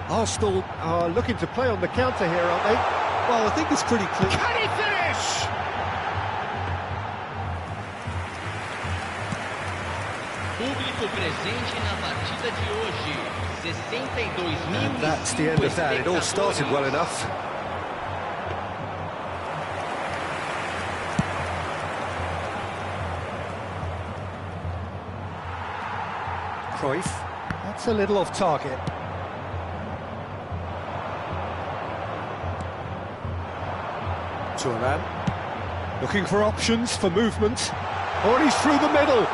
Speaker 1: Arsenal are looking to play on the counter here, aren't they?
Speaker 4: Well, I think it's pretty clear.
Speaker 2: Can he finish?
Speaker 6: Público presente na partida de hoje. 62.000.
Speaker 1: And that's the end of that. It all started well enough. Cruyff, that's a little off target. Turan, looking for options for movement. Oh, he's through the middle.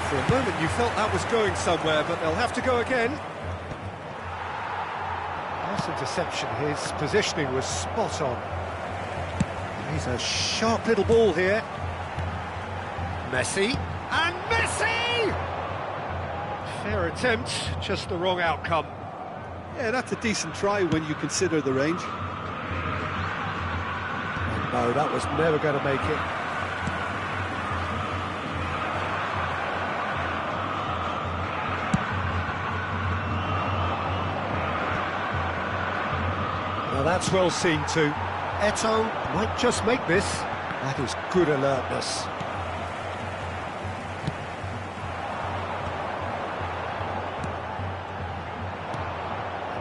Speaker 2: For a moment you felt that was going somewhere, but they'll have to go again.
Speaker 1: Nice interception, his positioning was spot on. He's a sharp little ball here.
Speaker 2: Messi, and Messi!
Speaker 1: Fair attempt, just the wrong outcome.
Speaker 4: Yeah, that's a decent try when you consider the range.
Speaker 1: No, that was never going to make it. Now that's well seen too. Eto'o might just make this. That is good alertness.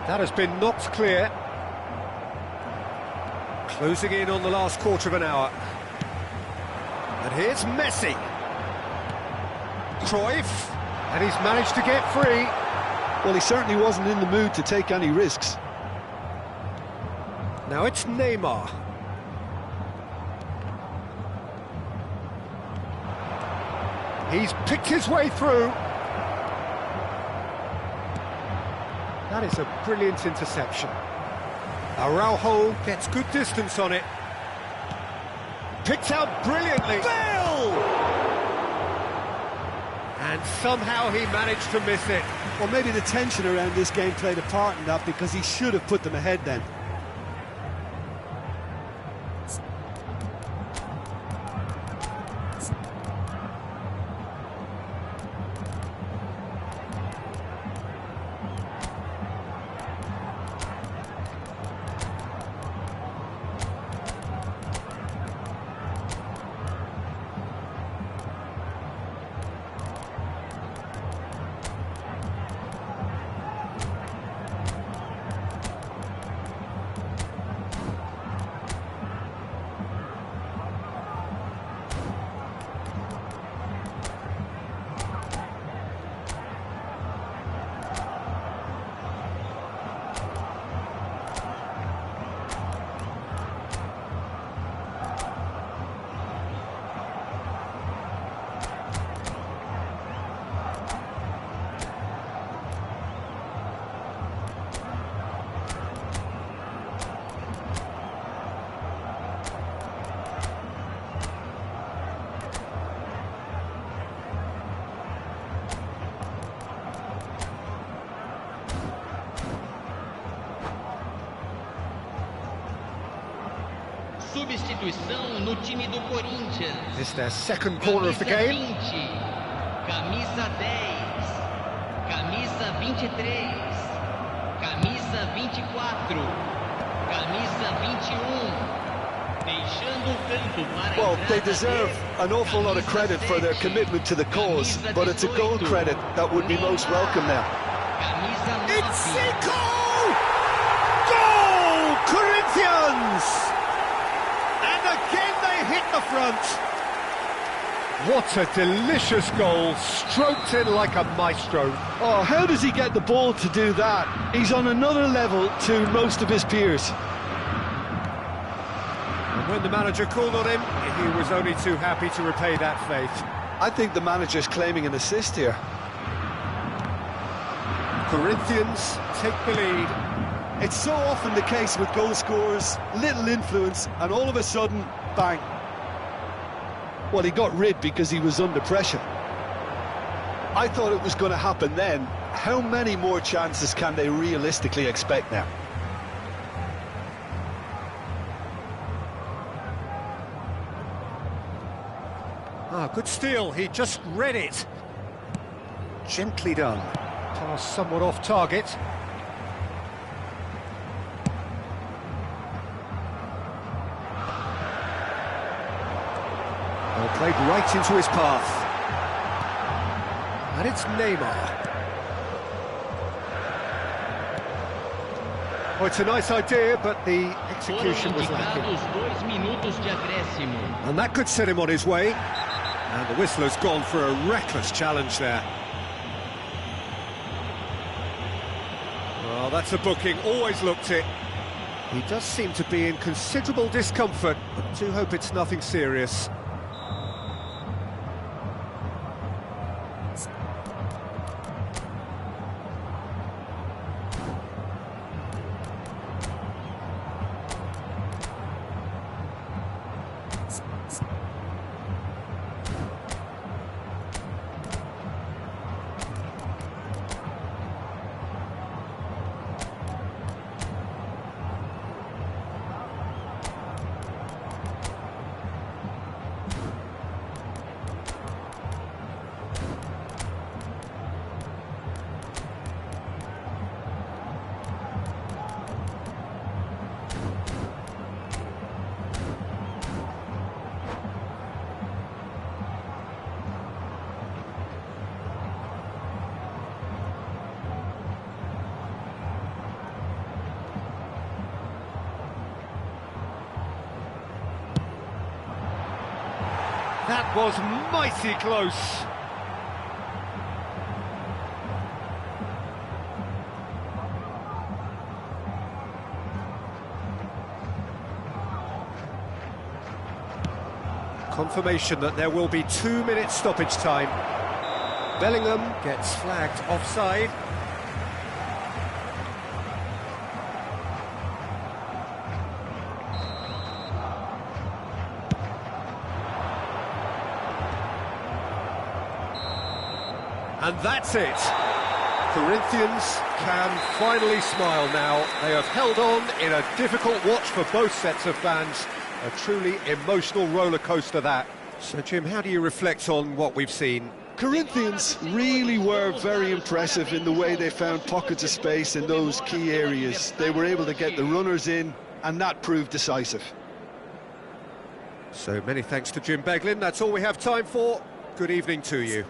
Speaker 1: That has been knocked clear.
Speaker 2: Closing in on the last quarter of an hour. And here's Messi. Cruyff.
Speaker 1: And he's managed to get free.
Speaker 4: Well, he certainly wasn't in the mood to take any risks.
Speaker 2: Now it's Neymar.
Speaker 1: He's picked his way through. That is a brilliant interception.
Speaker 2: Araujo gets good distance on it. Picked out brilliantly. Bale! And somehow he managed to miss it.
Speaker 4: Well, maybe the tension around this game played a part in that, because he should have put them ahead then.
Speaker 6: Substituição no time do Corinthians.
Speaker 1: This is their second corner of the game.
Speaker 6: Camisa 10, camisa 23, camisa 24, camisa 21. Deixando o campo para
Speaker 4: Well, they deserve an awful lot of credit for their commitment to the cause, but it's a goal credit that would be most welcome now.
Speaker 2: It's Zico! Goal! Corinthians! And again they hit the front.
Speaker 1: What a delicious goal, stroked in like a maestro.
Speaker 3: Oh, how does he get the ball to do that? He's on another level to most of his peers.
Speaker 2: And when the manager called on him, he was only too happy to repay that faith.
Speaker 4: I think the manager's claiming an assist here.
Speaker 2: Corinthians take the lead.
Speaker 4: It's so often the case with goal scorers, little influence, and all of a sudden, bang.
Speaker 3: Well, he got rid because he was under pressure.
Speaker 4: I thought it was going to happen then. How many more chances can they realistically expect now?
Speaker 2: Ah, good steal, he just read it. Gently done.
Speaker 1: Pass somewhat off target.
Speaker 2: Well, played right into his path. And it's Neymar.
Speaker 1: Oh, it's a nice idea, but the execution
Speaker 6: Foram
Speaker 1: was lacking.
Speaker 6: indicados 2 minutos de acréscimo.
Speaker 2: And that could set him on his way. And the whistler's gone for a reckless challenge there. Well, that's a booking, always looked it. He does seem to be in considerable discomfort, but I do hope it's nothing serious.
Speaker 1: That was mighty close.
Speaker 2: Confirmation that there will be 2 minutes stoppage time. Bellingham gets flagged offside. And that's it. Corinthians can finally smile now. They have held on in a difficult watch for both sets of fans. A truly emotional roller coaster that. So Jim, how do you reflect on what we've seen?
Speaker 4: Corinthians really were very impressive in the way they found pockets of space in those key areas. They were able to get the runners in, and that proved decisive.
Speaker 2: So many thanks to Jim Beglin. That's all we have time for. Good evening to you.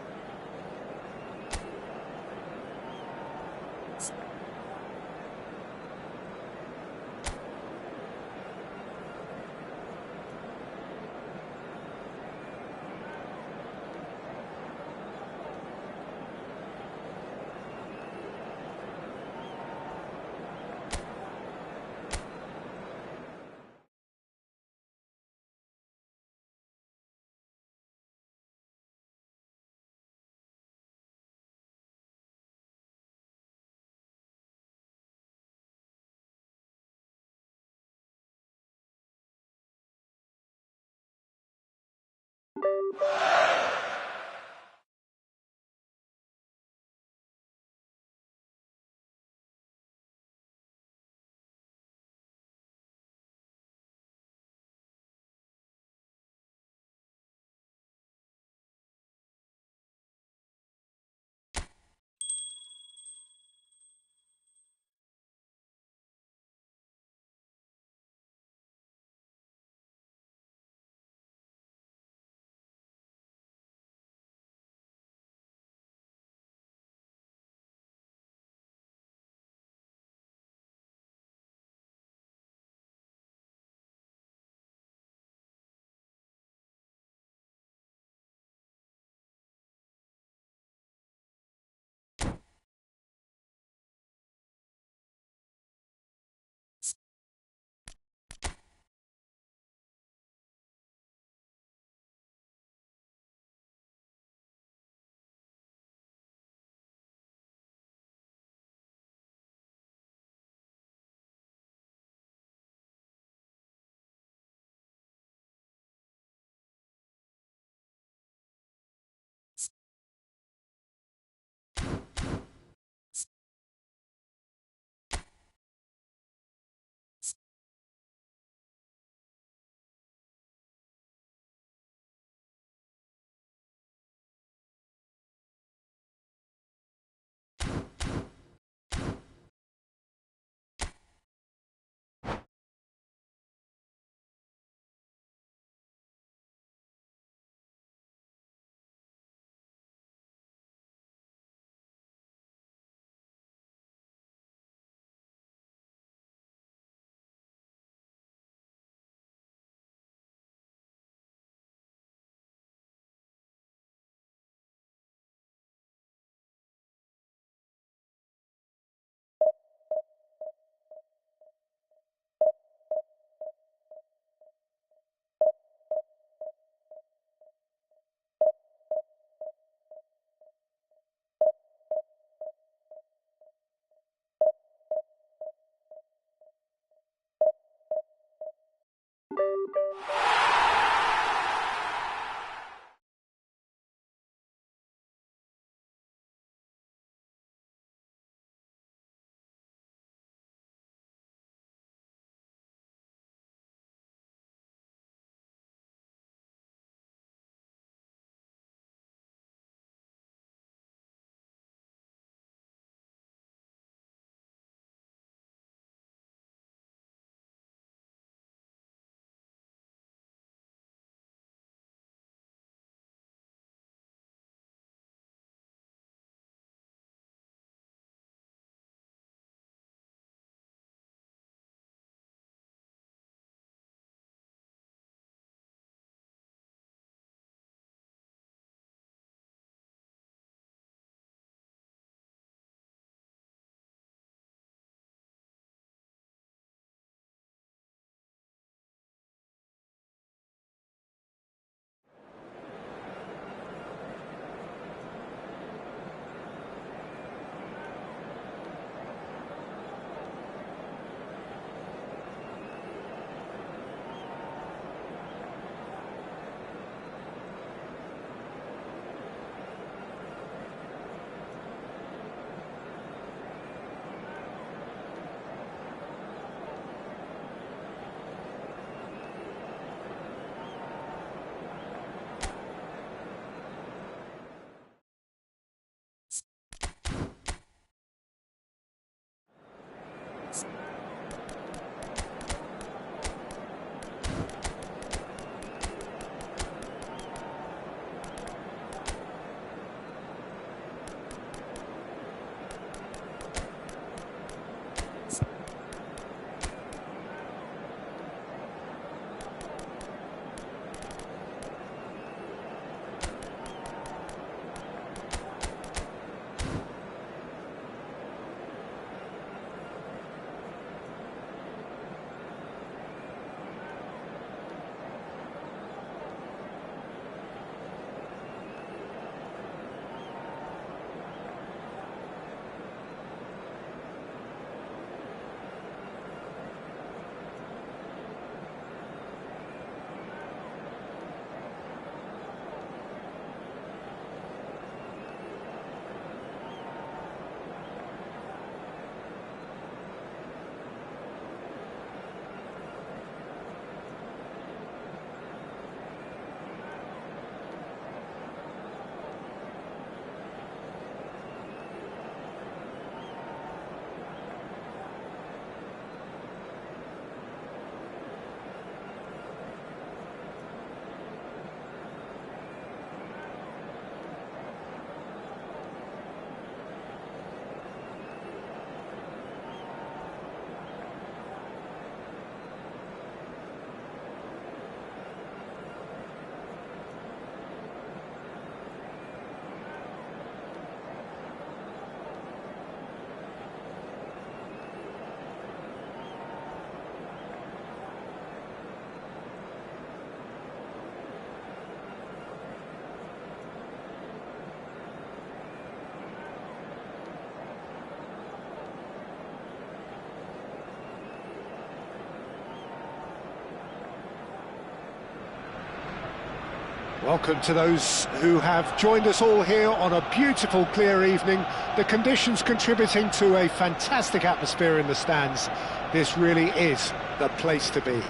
Speaker 1: Welcome to those who have joined us all here on a beautiful, clear evening. The conditions contributing to a fantastic atmosphere in the stands. This really is the place to be.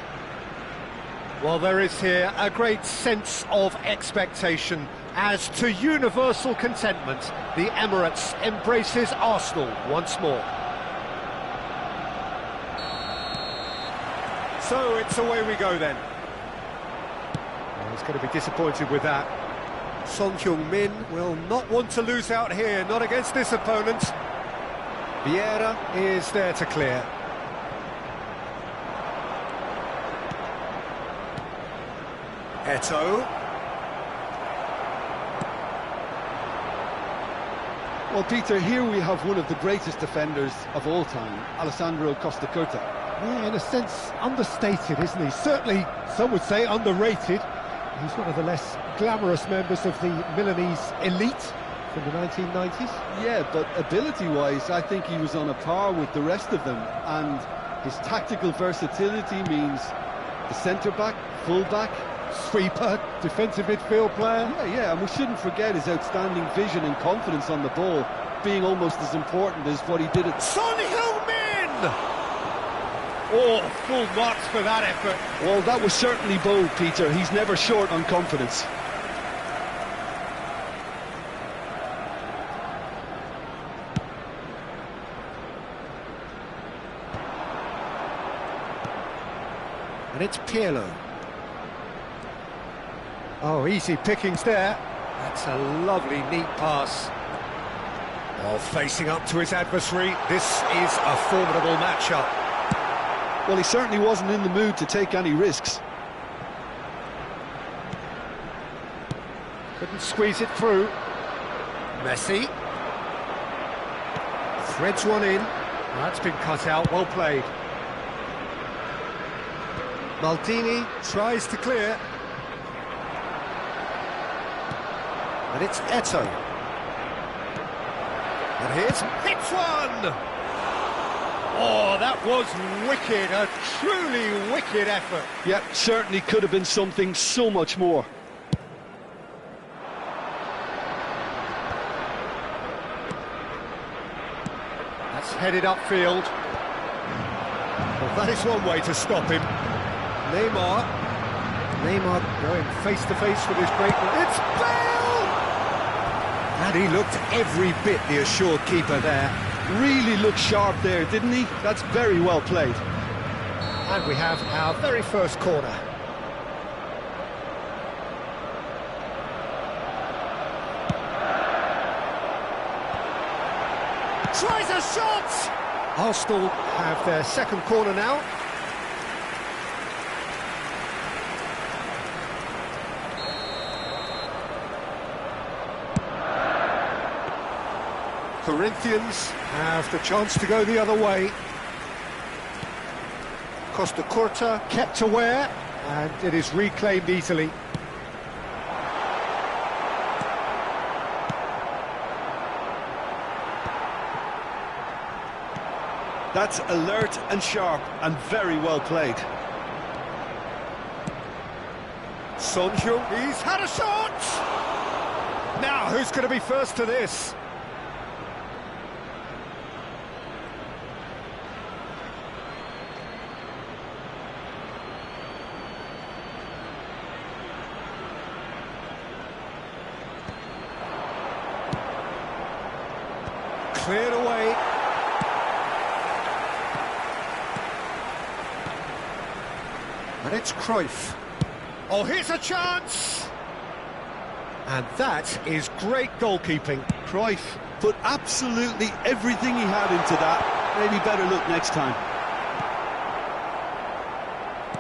Speaker 1: Well, there is here a great sense of expectation as to universal contentment. The Emirates embraces Arsenal once more.
Speaker 2: So it's away we go then.
Speaker 1: He's going to be disappointed with that.
Speaker 2: Son Heung-min will not want to lose out here, not against this opponent.
Speaker 1: Vieira is there to clear.
Speaker 2: Eto'o.
Speaker 4: Well, Peter, here we have one of the greatest defenders of all time, Alessandro Costa.
Speaker 1: Yeah, in a sense, understated, isn't he? Certainly, some would say underrated. He's one of the less glamorous members of the Milanese elite from the 1990s.
Speaker 4: Yeah, but ability-wise, I think he was on a par with the rest of them. And his tactical versatility means the centre-back, full-back,
Speaker 1: Sweeper, defensive midfield player.
Speaker 4: Yeah, and we shouldn't forget his outstanding vision and confidence on the ball, being almost as important as what he did at...
Speaker 2: Son Heung-min!
Speaker 1: Oh, full marks for that effort.
Speaker 4: Well, that was certainly bold, Peter. He's never short on confidence.
Speaker 1: And it's Pirlo. Oh, easy pickings there. That's a lovely, neat pass.
Speaker 2: While facing up to his adversary, this is a formidable matchup.
Speaker 4: Well, he certainly wasn't in the mood to take any risks.
Speaker 1: Couldn't squeeze it through.
Speaker 2: Messi.
Speaker 1: Threads one in. That's been cut out, well played. Maldini tries to clear. And it's Eto'o. And here's hits one! Oh, that was wicked, a truly wicked effort.
Speaker 4: Yeah, certainly could have been something so much more.
Speaker 1: That's headed upfield.
Speaker 2: Well, that is one way to stop him.
Speaker 1: Neymar going face to face with his great... It's Bale!
Speaker 2: And he looked every bit the assured keeper there.
Speaker 4: Really looked sharp there, didn't he? That's very well played.
Speaker 1: And we have our very first corner.
Speaker 2: Tries a shot!
Speaker 1: Arsenal have their second corner now. Corinthians have the chance to go the other way. Costa Curta kept aware, and it is reclaimed easily.
Speaker 4: That's alert and sharp and very well played.
Speaker 2: Son Heung, he's had a shot! Now, who's going to be first to this? Cleared away.
Speaker 1: And it's Cruyff.
Speaker 2: Oh, here's a chance!
Speaker 1: And that is great goalkeeping.
Speaker 4: Cruyff put absolutely everything he had into that. Maybe better look next time.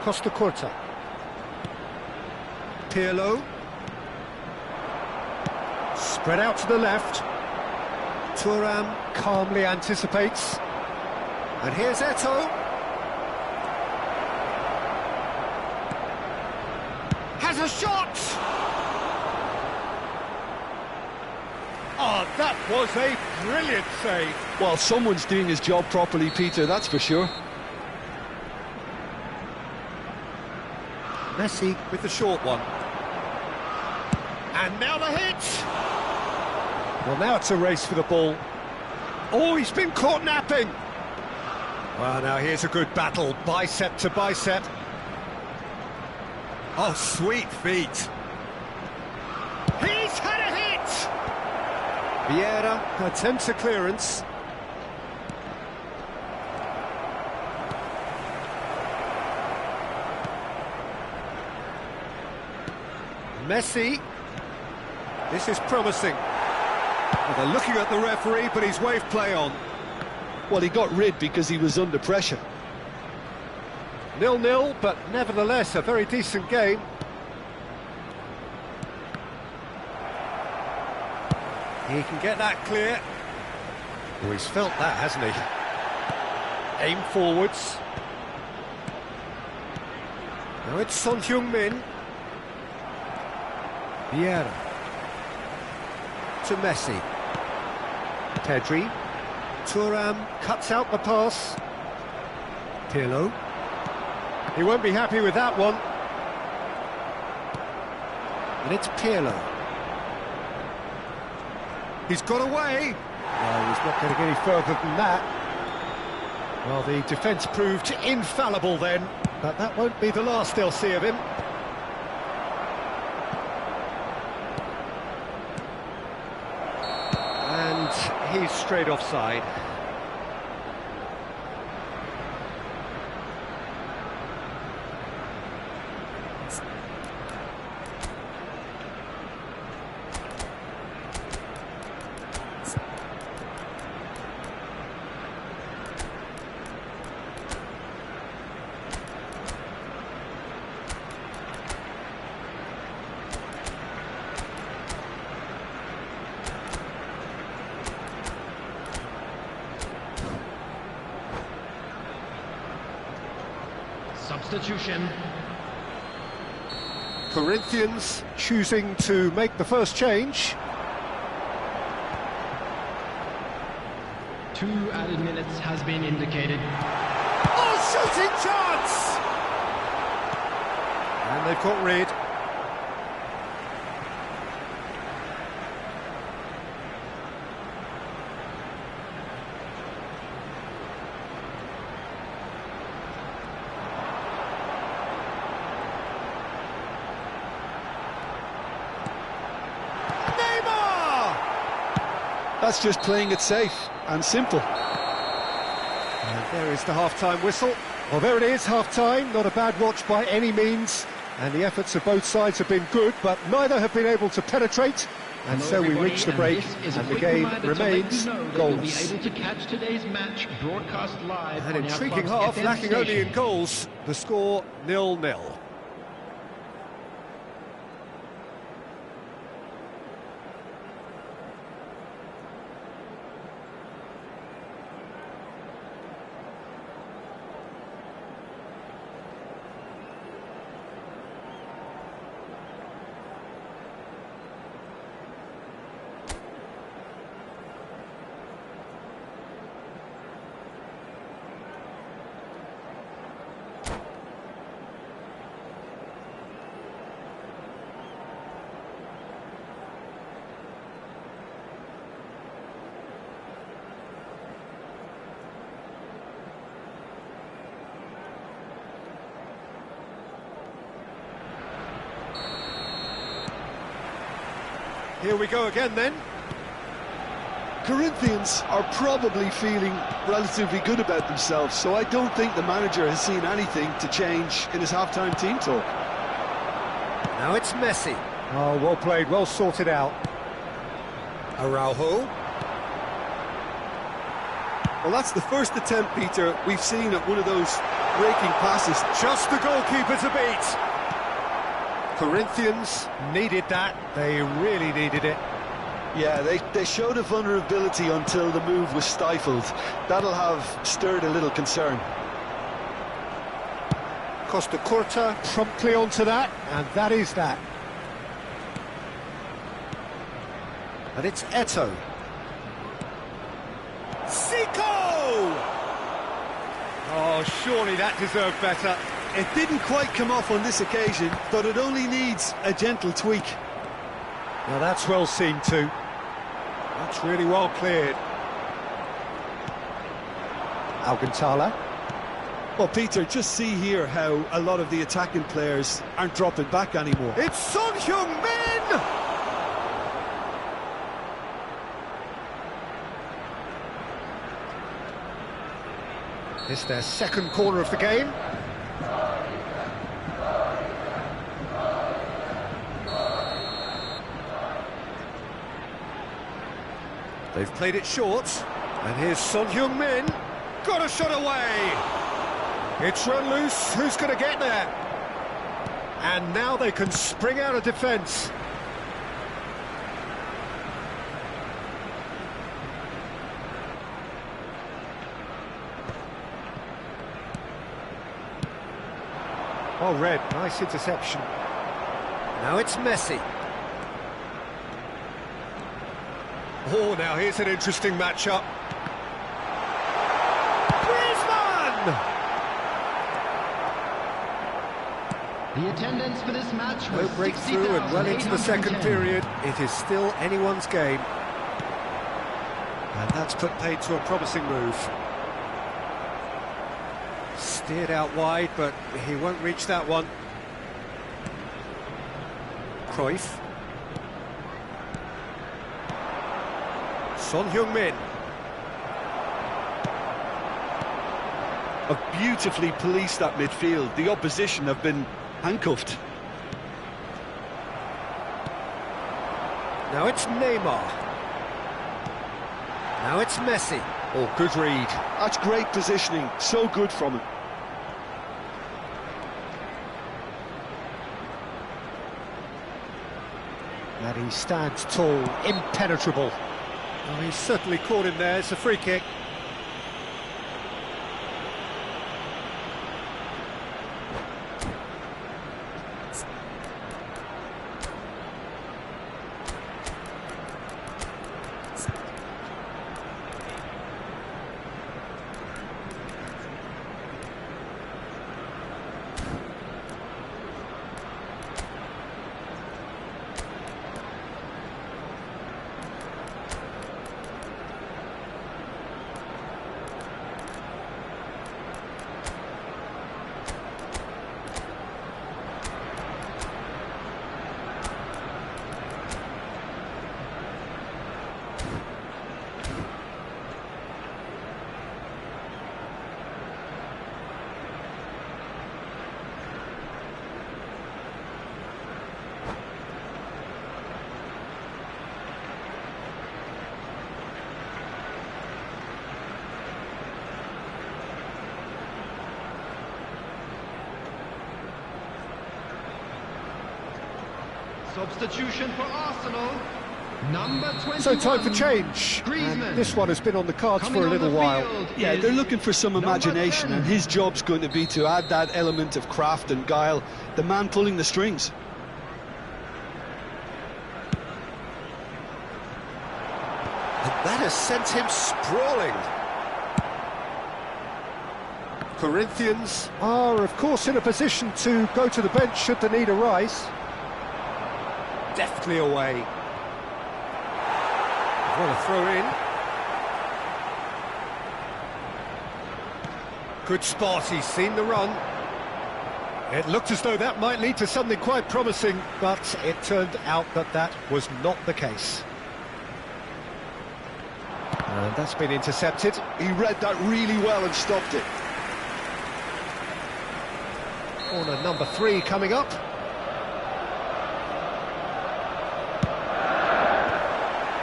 Speaker 1: Costa Curta. Pirlo. Spread out to the left. Thuram calmly anticipates. And here's Eto'o.
Speaker 2: Has a shot! Oh, that was a brilliant save.
Speaker 4: Well, someone's doing his job properly, Peter, that's for sure.
Speaker 1: Messi with the short one. And now the hit! Well, now it's a race for the ball. Oh, he's been caught napping! Well, now here's a good battle, bicep to bicep. Oh, sweet feet. He's had a hit! Vieira attempts a clearance. Messi. This is promising. Well, they're looking at the referee, but he's waved play on.
Speaker 4: Well, he got rid because he was under pressure.
Speaker 1: 0-0, but nevertheless a very decent game. He can get that clear. Oh, he's felt that, hasn't he? Aim forwards. Now it's Son Heung-min. Vieira. To Messi. Pedri. Thuram cuts out the pass. Pirlo. He won't be happy with that one. And it's Pirlo. He's got away. No, he's not going to get any further than that. Well, the defence proved infallible then, but that won't be the last they'll see of him. And he's straight offside.
Speaker 6: Substitution.
Speaker 1: Corinthians choosing to make the first change.
Speaker 6: 2 added minutes has been indicated.
Speaker 1: Oh, shooting chance! And they've got rid.
Speaker 4: That's just playing it safe and simple.
Speaker 1: And there is the half-time whistle. Well, there it is, half-time. Not a bad watch by any means. And the efforts of both sides have been good, but neither have been able to penetrate. And so we reach the break, and the game remains goalless.
Speaker 6: Able to catch today's match broadcast live.
Speaker 1: An intriguing half, lacking only in goals. The score 0-0. Here we go again then.
Speaker 4: Corinthians are probably feeling relatively good about themselves, so I don't think the manager has seen anything to change in his half-time team talk.
Speaker 1: Now it's Messi. Oh, well played, well sorted out. Araujo.
Speaker 4: Well, that's the first attempt, Peter, we've seen at one of those breaking passes.
Speaker 1: Just the goalkeeper to beat. Corinthians needed that. They really needed it.
Speaker 4: Yeah, they showed a vulnerability until the move was stifled. That'll have stirred a little concern.
Speaker 1: Costa Curta promptly onto that, and that is that. And it's Eto'o. Zico! Oh, surely that deserved better.
Speaker 4: It didn't quite come off on this occasion, but it only needs a gentle tweak.
Speaker 1: Now that's well seen too. That's really well cleared. Alcantara.
Speaker 4: Well, Peter, just see here how a lot of the attacking players aren't dropping back anymore.
Speaker 1: It's Son Heung-min! It's their second corner of the game. They've played it short, and here's Son Heung-min. Got a shot away! It's run loose, who's going to get there? And now they can spring out of defence. Oh, Red, nice interception. Now it's Messi. Oh, now here's an interesting matchup. Griezmann!
Speaker 6: The attendance for this match was
Speaker 1: No breakthrough and well into the second period. It is still anyone's game. And that's put paid to a promising move. Steered out wide, but he won't reach that one. Cruyff. Son Heung-min.
Speaker 4: Have beautifully policed that midfield. The opposition have been handcuffed.
Speaker 1: Now it's Neymar. Now it's Messi. Oh, good read.
Speaker 4: That's great positioning. So good from him.
Speaker 1: And he stands tall, impenetrable. Oh, he's certainly caught him there. It's a free kick.
Speaker 6: Substitution for Arsenal, number 21.
Speaker 1: So time for change.
Speaker 6: Griezmann.
Speaker 1: And this one has been on the cards
Speaker 6: Coming
Speaker 1: for a
Speaker 6: on
Speaker 1: little
Speaker 6: the
Speaker 1: while.
Speaker 6: field
Speaker 4: Yeah,
Speaker 6: is
Speaker 4: they're looking for some
Speaker 6: number
Speaker 4: imagination,
Speaker 6: 10.
Speaker 4: and his job's going to be to add that element of craft and guile, the man pulling the strings.
Speaker 1: And that has sent him sprawling. Corinthians are, of course, in a position to go to the bench should the need arise. Deftly away. What a throw in. Good spot, he's seen the run. It looked as though that might lead to something quite promising, but it turned out that that was not the case. And that's been intercepted.
Speaker 4: He read that really well and stopped it.
Speaker 1: Corner number 3 coming up.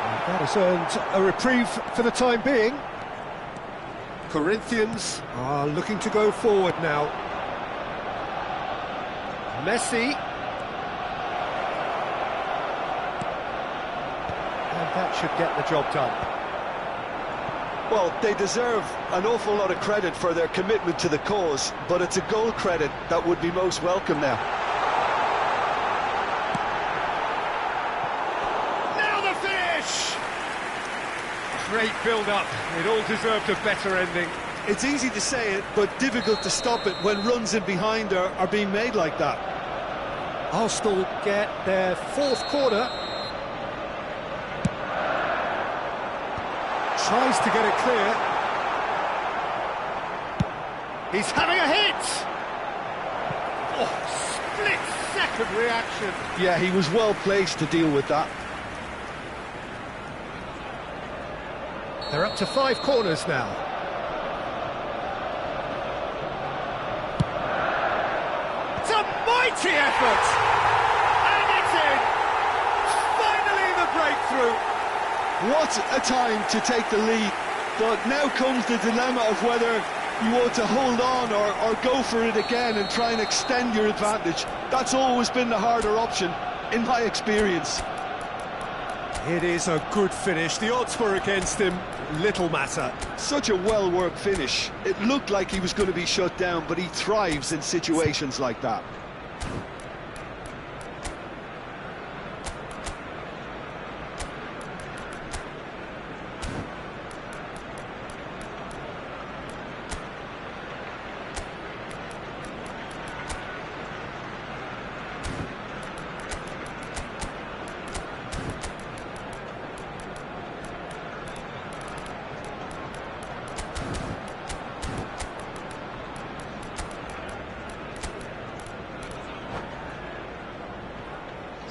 Speaker 1: And that has earned a reprieve for the time being. Corinthians are looking to go forward now. Messi. And that should get the job done.
Speaker 4: Well, they deserve an awful lot of credit for their commitment to the cause, but it's a goal credit that would be most welcome now.
Speaker 1: Now the finish! Great build-up. It all deserved a better ending.
Speaker 4: It's easy to say it, but difficult to stop it when runs in behind are being made like that.
Speaker 1: Arsenal get their 4th corner. Tries to get it clear. He's having a hit! Oh, split-second reaction.
Speaker 4: Yeah, he was well placed to deal with that.
Speaker 1: They're up to 5 corners now. It's a mighty effort! And it's in! Finally the breakthrough!
Speaker 4: What a time to take the lead. But now comes the dilemma of whether you want to hold on or go for it again and try and extend your advantage. That's always been the harder option, in my experience.
Speaker 2: It is a good finish. The odds were against him. Little matter.
Speaker 4: Such a well-worked finish. It looked like he was going to be shut down, but he thrives in situations like that.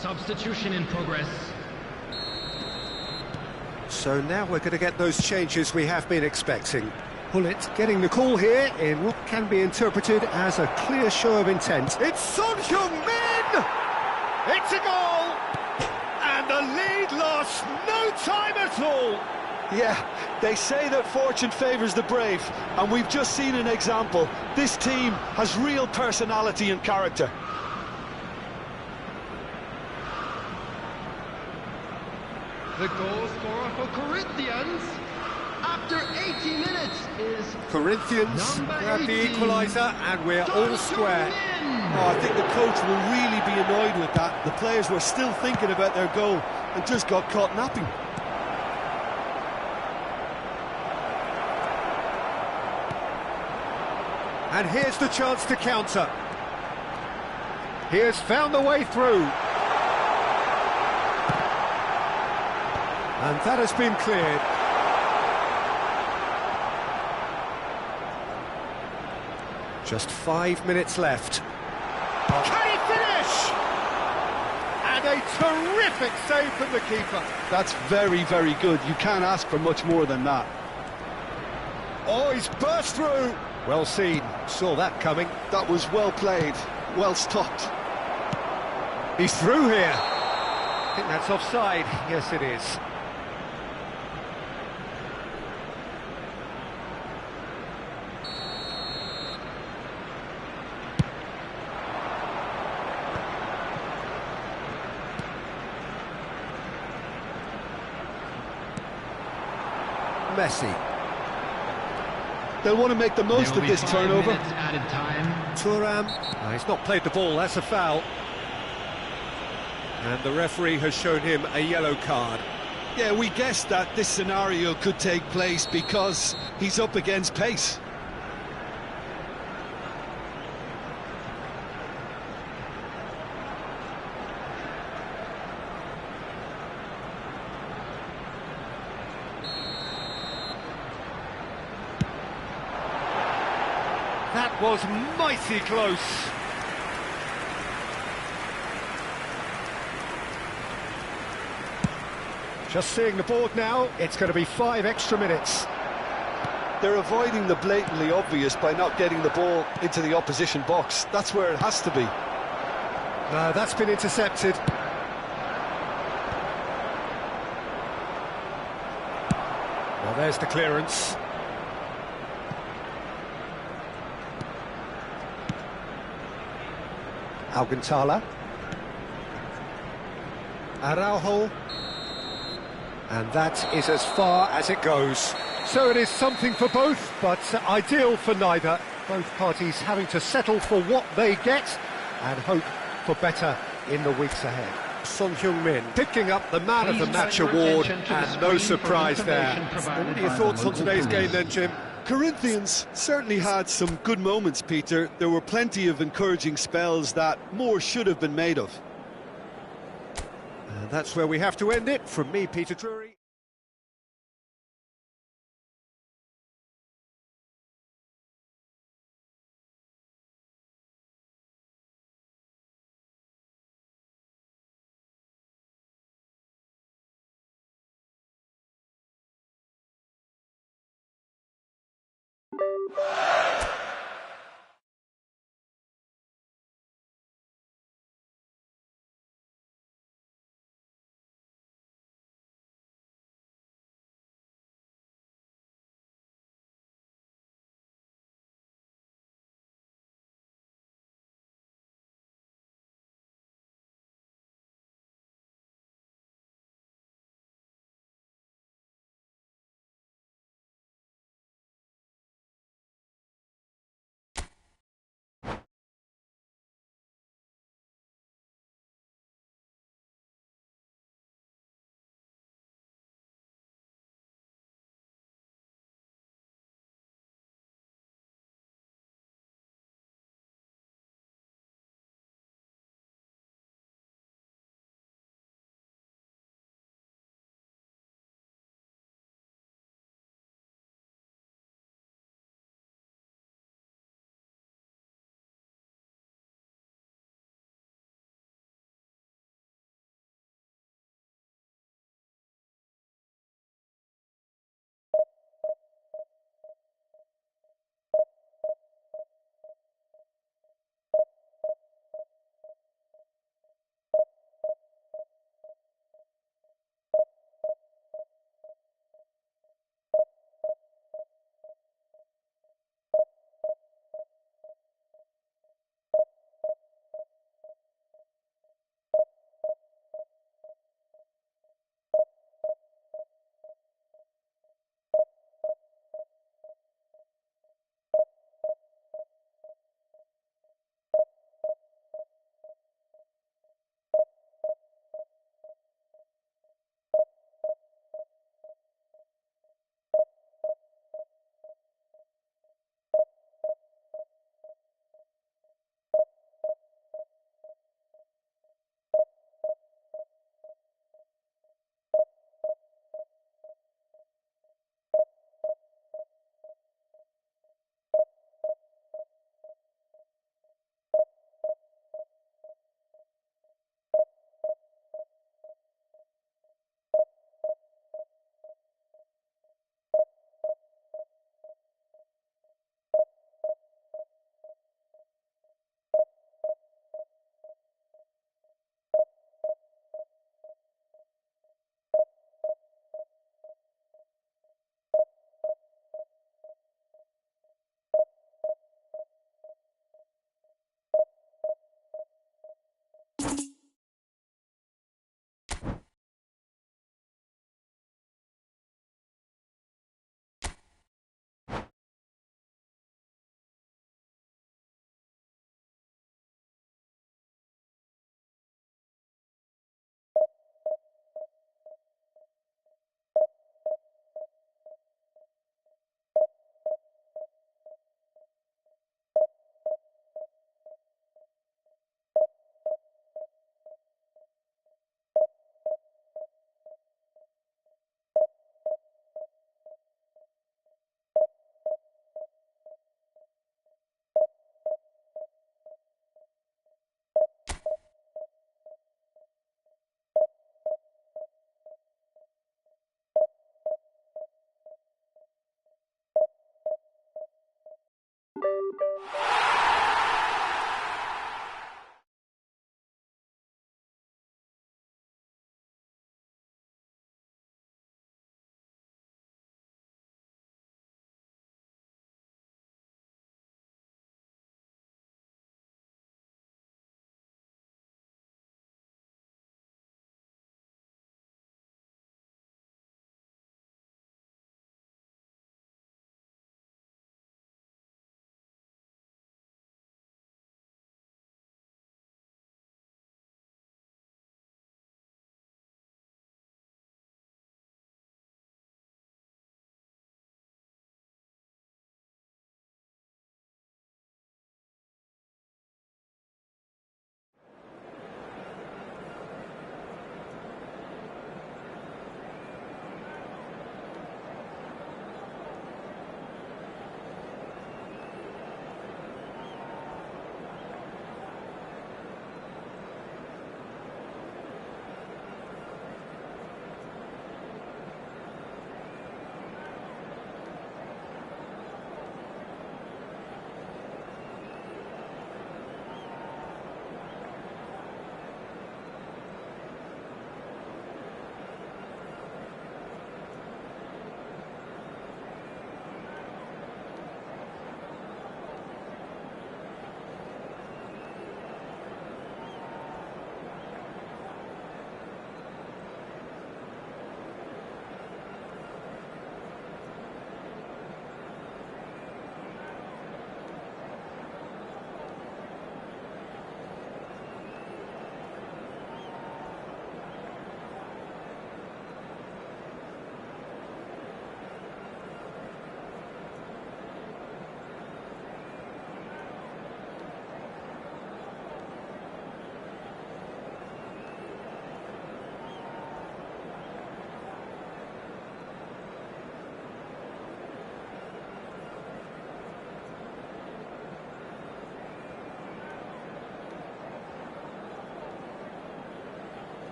Speaker 6: Substitution in progress.
Speaker 1: So now we're going to get those changes we have been expecting. Pullet getting the call here in what can be interpreted as a clear show of intent.
Speaker 2: It's Son Heung-min! It's a goal! And the lead lost no time at all!
Speaker 4: Yeah, they say that fortune favours the brave, and we've just seen an example. This team has real personality and character.
Speaker 6: The goal scorer for Corinthians after 80 minutes is
Speaker 1: Corinthians
Speaker 6: number
Speaker 1: grab the
Speaker 6: 18,
Speaker 1: equaliser and we're all square.
Speaker 4: Oh, I think the coach will really be annoyed with that. The players were still thinking about their goal and just got caught napping.
Speaker 1: And here's the chance to counter. He has found the way through. And that has been cleared. Just 5 minutes left.
Speaker 2: Can he finish?
Speaker 1: And a terrific save from the keeper.
Speaker 4: That's very, very good. You can't ask for much more than that.
Speaker 1: Oh, he's burst through. Well seen. Saw that coming.
Speaker 4: That was well played, well stopped.
Speaker 1: He's through here. I think that's offside. Yes, it is. Messi.
Speaker 4: They'll want to make the most of this turnover.
Speaker 6: Added time.
Speaker 1: Thuram. No, he's not played the ball, that's a foul. And the referee has shown him a yellow card.
Speaker 4: Yeah, we guessed that this scenario could take place because he's up against pace.
Speaker 1: That was mighty close. Just seeing the board now, it's going to be 5 extra minutes.
Speaker 4: They're avoiding the blatantly obvious by not getting the ball into the opposition box. That's where it has to be.
Speaker 1: That's been intercepted. Well, there's the clearance. Alcantara. Araujo. And that is as far as it goes. So it is something for both, but ideal for neither. Both parties having to settle for what they get and hope for better in the weeks ahead. Son Heung-min picking up the Man of the Match award, and no surprise there. What are your thoughts on today's game then, Jim?
Speaker 4: Corinthians certainly had some good moments, Peter. There were plenty of encouraging spells that more should have been made of.
Speaker 1: And that's where we have to end it. From me, Peter Drury.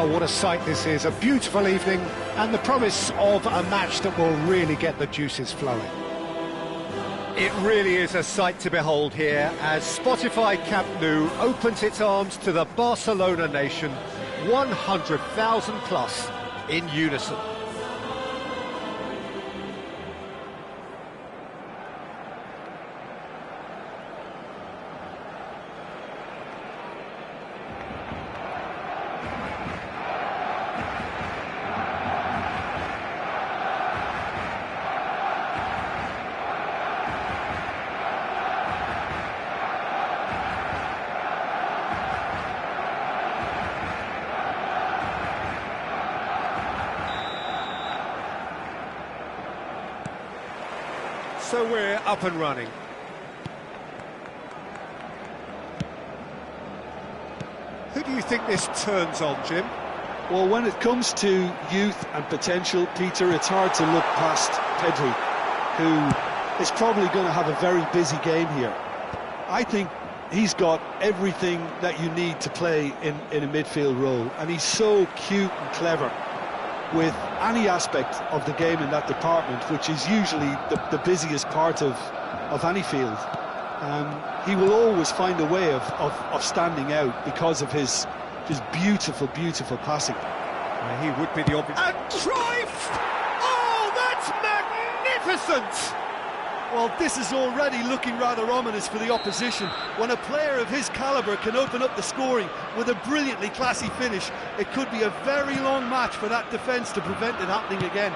Speaker 1: Oh, what a sight this is. A beautiful evening and the promise of a match that will really get the juices flowing. It really is a sight to behold here as Spotify Camp Nou opens its arms to the Barcelona nation, 100,000 plus in unison.
Speaker 2: So we're up and running. Who do you think this turns on, Jim?
Speaker 4: Well, when it comes to youth and potential, Peter, it's hard to look past Pedri, who is probably going to have a very busy game here. I think he's got everything that you need to play in a midfield role, and he's so cute and clever with any aspect of the game in that department, which is usually the busiest part of any field. He will always find a way of standing out because of his beautiful, beautiful passing.
Speaker 2: He would be the obvious... And Cruyff! Oh, that's magnificent!
Speaker 4: Well, this is already looking rather ominous for the opposition. When a player of his calibre can open up the scoring with a brilliantly classy finish, it could be a very long match for that defence to prevent it happening again.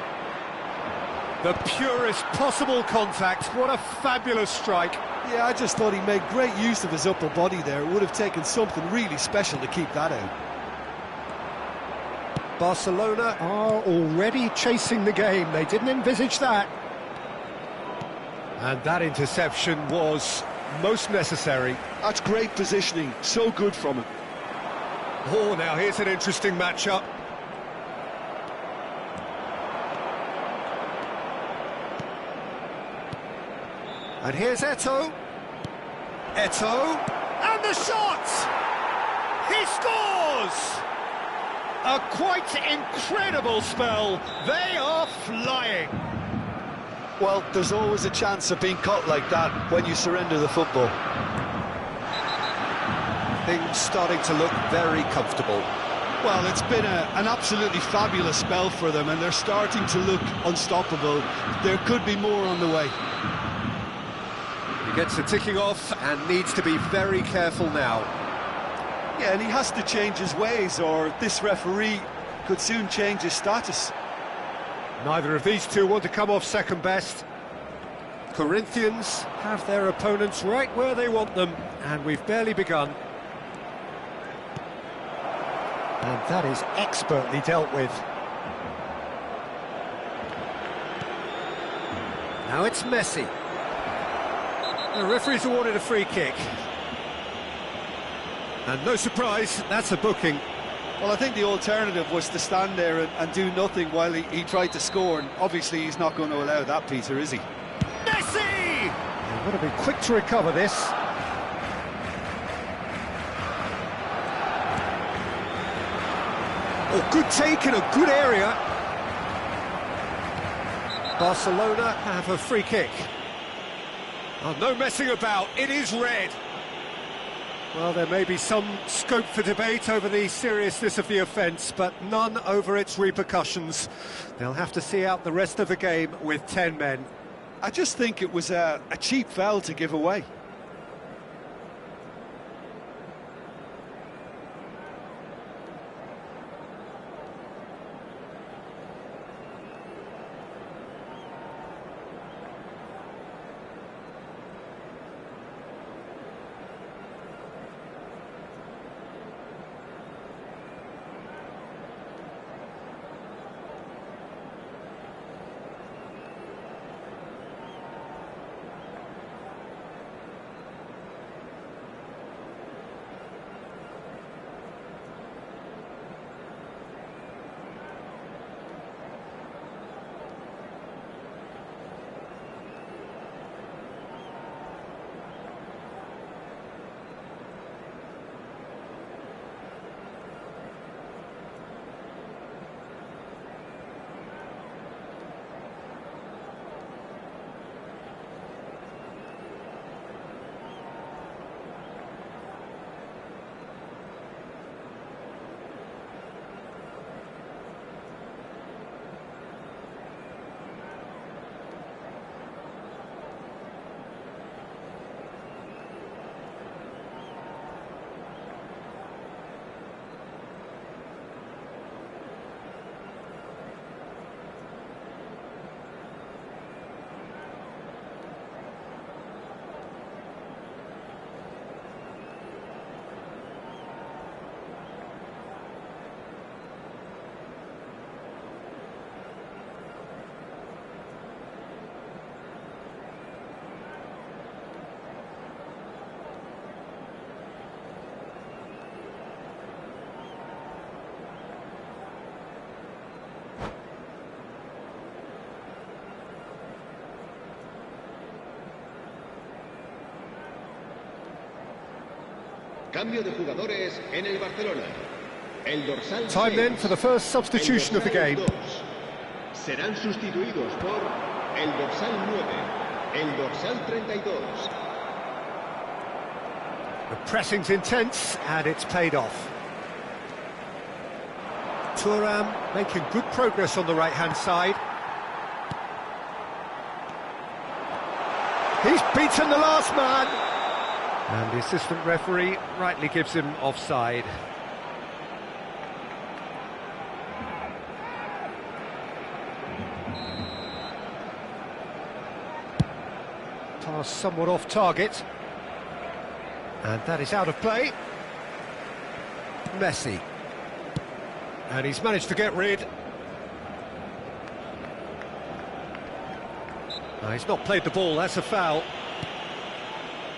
Speaker 2: The purest possible contact. What a fabulous strike.
Speaker 4: Yeah, I just thought he made great use of his upper body there. It would have taken something really special to keep that out.
Speaker 1: Barcelona are already chasing the game. They didn't envisage that.
Speaker 2: And that interception was most necessary.
Speaker 4: That's great positioning, so good from him.
Speaker 2: Oh, now here's an interesting matchup. And here's Eto'o. Eto'o. And the shot! He scores! A quite incredible spell. They are flying.
Speaker 4: Well, there's always a chance of being caught like that when you surrender the football.
Speaker 2: Things starting to look very comfortable.
Speaker 4: Well, it's been an absolutely fabulous spell for them, and they're starting to look unstoppable. There could be more on the way.
Speaker 2: He gets the ticking off and needs to be very careful now.
Speaker 4: Yeah, and he has to change his ways, or this referee could soon change his status.
Speaker 2: Neither of these two want to come off second best. Corinthians have their opponents right where they want them, and we've barely begun.
Speaker 1: And that is expertly dealt with.
Speaker 2: Now it's Messi. The referee's awarded a free kick. And no surprise, that's a booking.
Speaker 4: Well, I think the alternative was to stand there and do nothing while he tried to score, and obviously he's not going to allow that, Peter, is he?
Speaker 2: Messi!
Speaker 1: They've got to be quick to recover this.
Speaker 2: Oh, good take in a good area. Barcelona have a free kick. Oh, no messing about, it is red. Well, there may be some scope for debate over the seriousness of the offence, but none over its repercussions. They'll have to see out the rest of the game with 10 men.
Speaker 4: I just think it was a cheap foul to give away.
Speaker 7: Cambio de jugadores en el Barcelona. El dorsal
Speaker 1: Time then
Speaker 7: 6,
Speaker 1: for the first substitution of the
Speaker 7: el
Speaker 1: game.
Speaker 7: dorsal 2. Serán sustituidos por el dorsal 9, el dorsal 32.
Speaker 1: The pressing's intense and it's paid off. Thuram making good progress on the right-hand side. He's beaten the last man. And the assistant referee rightly gives him offside. Pass somewhat off target. And that is out of play. Messi. And he's managed to get rid. He's not played the ball, that's a foul.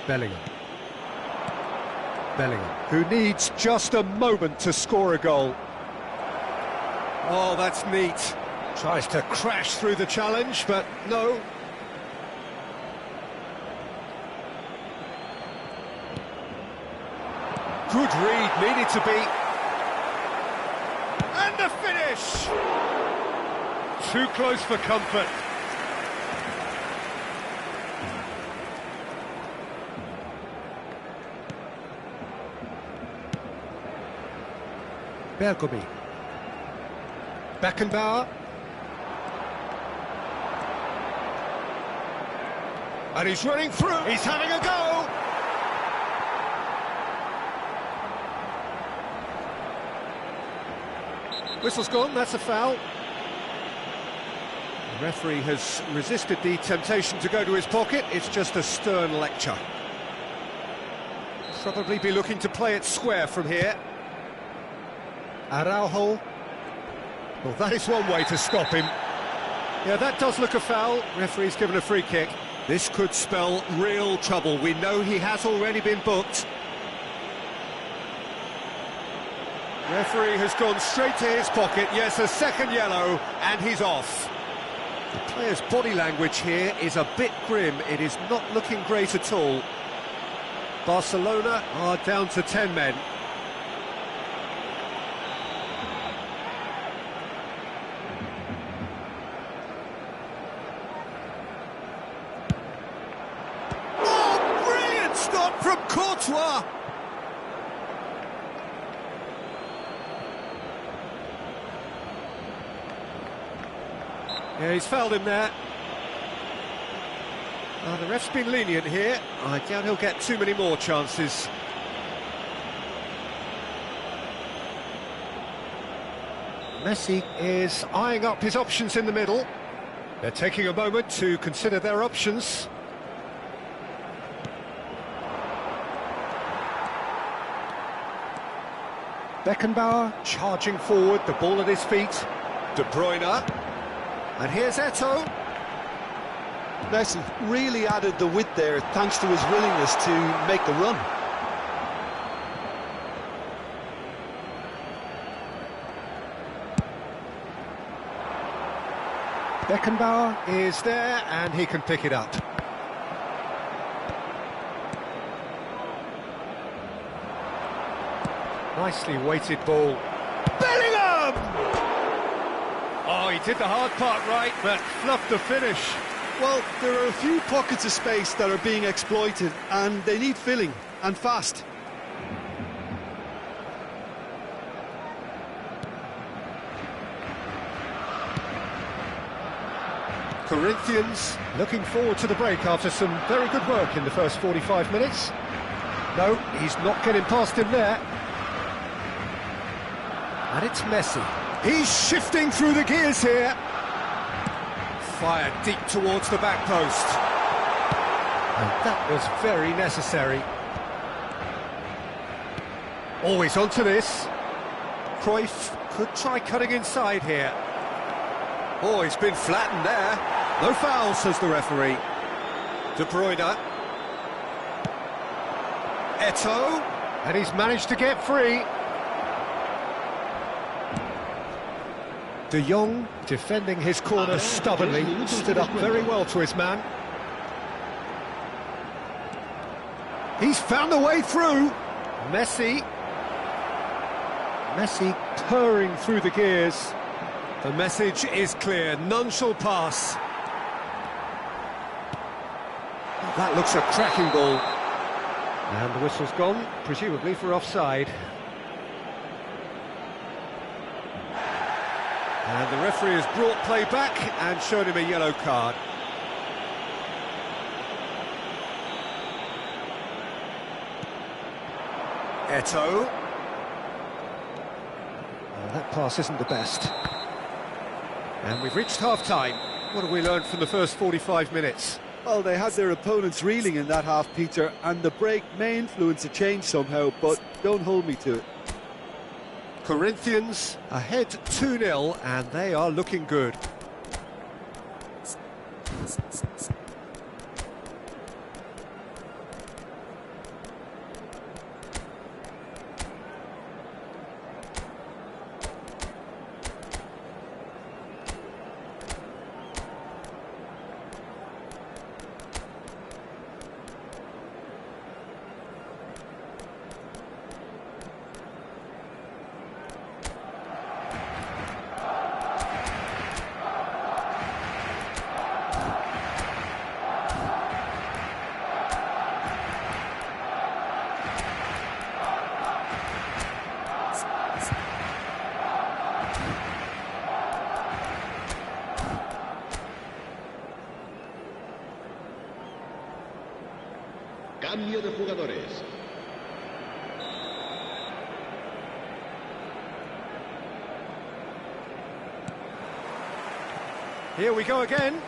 Speaker 1: Bellingham, who needs just a moment to score a goal. Oh, that's neat. Tries to crash through the challenge, but no. Good read, needed to be. And the finish!
Speaker 3: Too close for comfort.
Speaker 1: Bergomi. Beckenbauer. And he's running through. He's having a go. Whistle's gone, that's a foul. The referee has resisted the temptation to go to his pocket. It's just a stern lecture. Probably be looking to play it square from here. Araujo. Well, that is one way to stop him. Yeah, that does look a foul. Referee's given a free kick. This could spell real trouble. We know he has already been booked. Referee has gone straight to his pocket. Yes, a second yellow, and he's off. The player's body language here is a bit grim. It is not looking great at all. Barcelona are down to 10 men. Stop from Courtois! Yeah, he's fouled him there. The ref's been lenient here. I doubt he'll get too many more chances. Messi is eyeing up his options in the middle. They're taking a moment to consider their options. Beckenbauer charging forward, the ball at his feet. De Bruyne. And here's Eto'o.
Speaker 4: Messi really added the width there thanks to his willingness to make the run.
Speaker 1: Beckenbauer is there and he can pick it up. Nicely weighted ball. Bellingham!
Speaker 3: Oh, he did the hard part right, but fluffed the finish.
Speaker 4: Well, there are a few pockets of space that are being exploited, and they need filling, and fast.
Speaker 1: Corinthians looking forward to the break after some very good work in the first 45 minutes. No, he's not getting past him there. And it's Messi. He's shifting through the gears here. Fired deep towards the back post. And that was very necessary. Always onto this. Cruyff could try cutting inside here. Oh, he's been flattened there. No foul, says the referee. De Bruyne. Eto'o. And he's managed to get free. De Jong defending his corner stubbornly, stood up very well to his man. He's found a way through. Messi purring through the gears.
Speaker 2: The message is clear, none shall pass.
Speaker 1: That looks a cracking ball. And the whistle's gone, presumably for offside.
Speaker 2: And the referee has brought play back and shown him a yellow card. Eto'o.
Speaker 1: That pass isn't the best. And we've reached half-time. What have we learned from the first 45 minutes?
Speaker 4: Well, they had their opponents reeling in that half, Peter, and the break may influence a change somehow, but don't hold me to it.
Speaker 1: Corinthians ahead 2-0, and they are looking good.
Speaker 7: Cambio de jugadores.
Speaker 1: Here we go again.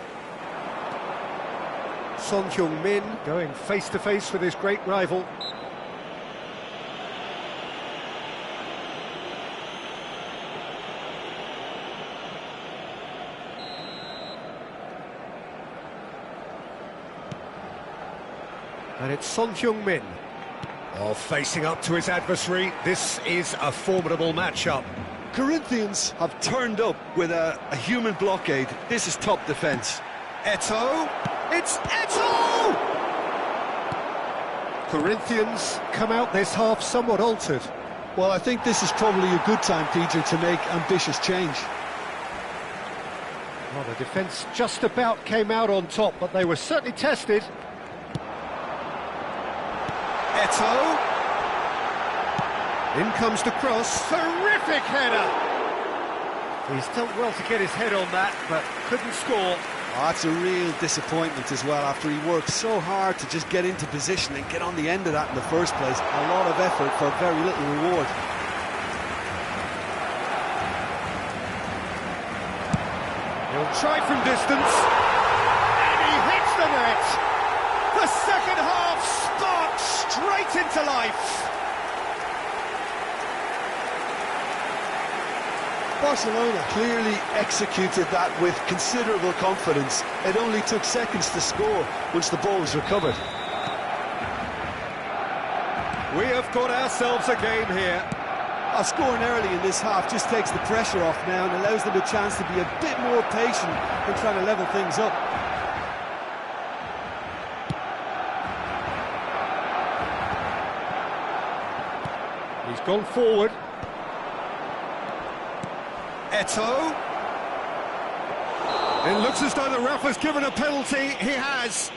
Speaker 1: Son Heung-min going face-to-face with his great rival. And it's Son Heung-min. Oh, facing up to his adversary. This is a formidable matchup.
Speaker 4: Corinthians have turned up with a human blockade. This is top defence.
Speaker 2: Eto'o. It's Eto'o!
Speaker 1: Corinthians come out this half somewhat altered.
Speaker 4: Well, I think this is probably a good time, Peter, to make ambitious change.
Speaker 1: Well, the defence just about came out on top, but they were certainly tested.
Speaker 2: Eto'o. In comes the cross.
Speaker 1: Terrific header! He's done well to get his head on that, but couldn't score.
Speaker 4: Oh, that's a real disappointment as well, after he worked so hard to just get into position and get on the end of that in the first place. A lot of effort for very little reward.
Speaker 1: He'll try from distance, and he hits the net! The second half sparks straight into life!
Speaker 4: Barcelona clearly executed that with considerable confidence. It only took seconds to score once the ball was recovered.
Speaker 2: We have got ourselves a game here.
Speaker 4: Scoring early in this half just takes the pressure off now and allows them a chance to be a bit more patient in trying to level things up.
Speaker 1: He's gone forward.
Speaker 2: Eto'o. It looks as though the ref has given a penalty. He has.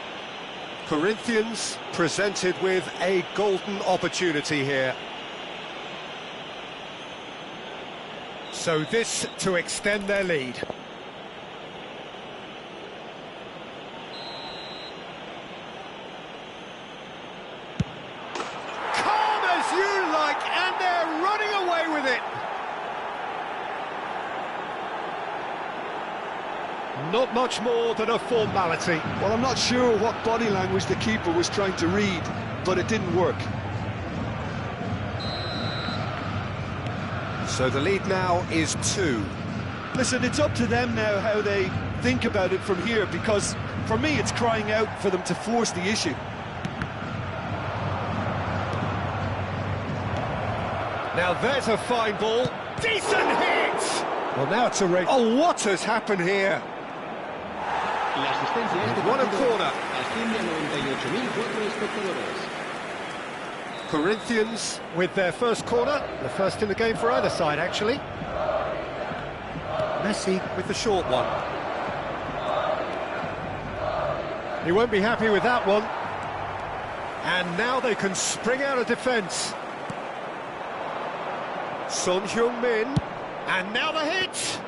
Speaker 1: Corinthians presented with a golden opportunity here. So this to extend their lead. Calm as you like, and they're running away with it. Not much more than a formality.
Speaker 4: Well, I'm not sure what body language the keeper was trying to read, but it didn't work.
Speaker 1: So the lead now is 2.
Speaker 4: Listen, it's up to them now how they think about it from here, because for me it's crying out for them to force the issue.
Speaker 1: Now there's a fine ball. Decent hit! Well, now it's a red. Oh, what has happened here?
Speaker 7: La asistencia a este
Speaker 1: What a
Speaker 7: partido
Speaker 1: corner.
Speaker 7: asciende a 98.004 espectadores.
Speaker 1: Corinthians with their first corner, the first in the game for either side, actually. Messi with the short one. He won't be happy with that one. And now they can spring out of defence. Son Heung-min, and now the hit!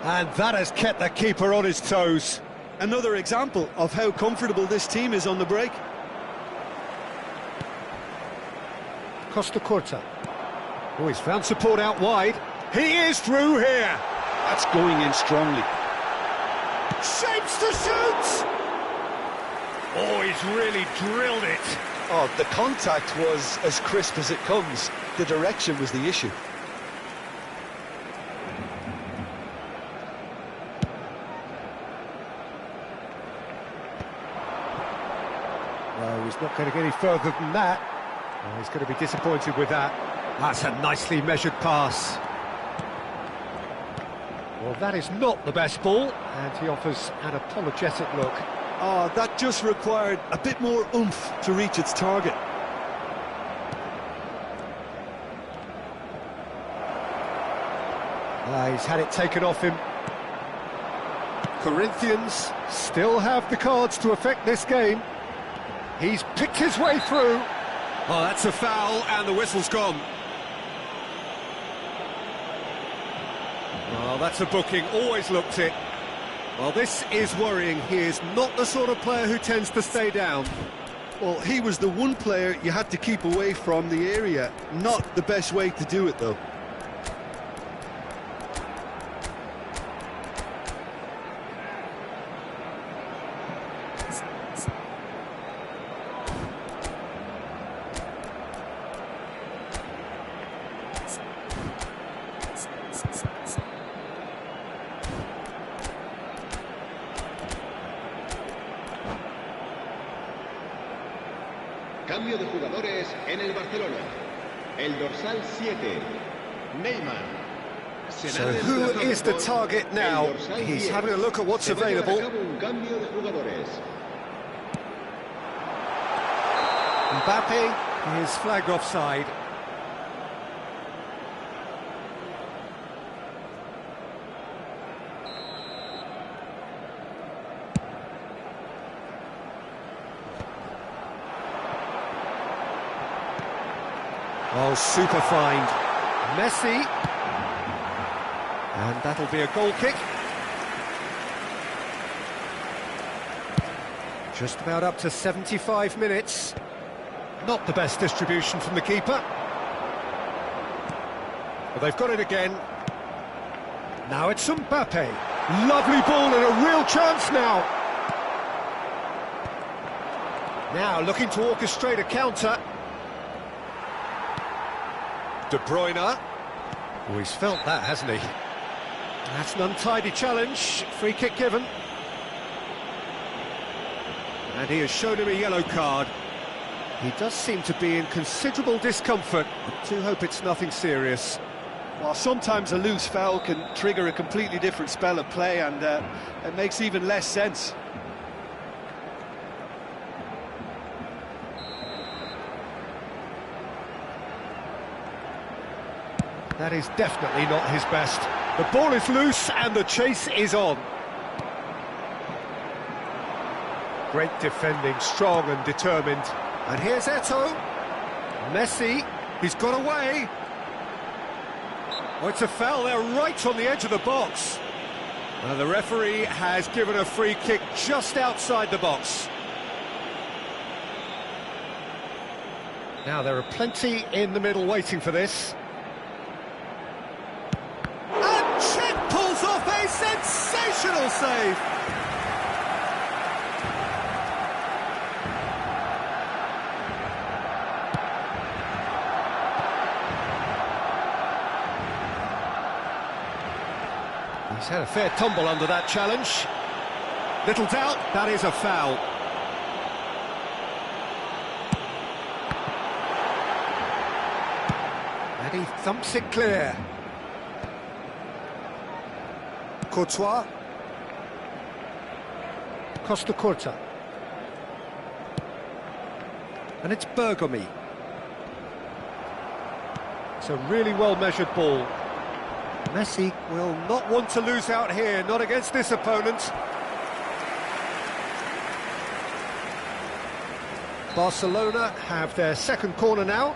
Speaker 1: And that has kept the keeper on his toes.
Speaker 4: Another example of how comfortable this team is on the break.
Speaker 1: Costa Curta. Oh, he's found support out wide. He is through here.
Speaker 3: That's going in strongly.
Speaker 1: Shapes to shoot! Oh, he's really drilled it.
Speaker 4: Oh, the contact was as crisp as it comes. The direction was the issue.
Speaker 1: No, he's not going to get any further than that. Oh, he's going to be disappointed with that. That's a nicely measured pass. Well, that is not the best ball, and he offers an apologetic look.
Speaker 4: Oh, that just required a bit more oomph to reach its target.
Speaker 1: He's had it taken off him. Corinthians still have the cards to affect this game. He's picked his way through. Oh, that's a foul, and the whistle's gone. Well, that's a booking, always looked it. Well, this is worrying. He is not the sort of player who tends to stay down.
Speaker 4: Well, he was the one player you had to keep away from the area. Not the best way to do it, though.
Speaker 7: Cambio de jugadores en el Barcelona. El dorsal 7, Neymar.
Speaker 1: So who is the target now? He's having a look at what's available. Mbappe is flagged offside. Oh, super find. Messi. And that'll be a goal kick. Just about up to 75 minutes. Not the best distribution from the keeper. But they've got it again. Now it's Mbappe. Lovely ball and a real chance now. Now looking to orchestrate a counter. De Bruyne. Oh, he's felt that, hasn't he? That's an untidy challenge. Free kick given. And he has shown him a yellow card. He does seem to be in considerable discomfort. I do hope it's nothing serious.
Speaker 4: Well, sometimes a loose foul can trigger a completely different spell of play, and it makes even less sense.
Speaker 1: That is definitely not his best. The ball is loose and the chase is on. Great defending, strong and determined. And here's Eto'o. Messi, he's got away. Oh, it's a foul there right on the edge of the box. And the referee has given a free kick just outside the box. Now there are plenty in the middle waiting for this. Pulls off a sensational save. He's had a fair tumble under that challenge. Little doubt, that is a foul. And he thumps it clear. Courtois. Costa Curta. And it's Bergomi. It's a really well-measured ball. Messi will not want to lose out here, not against this opponent. Barcelona have their second corner now.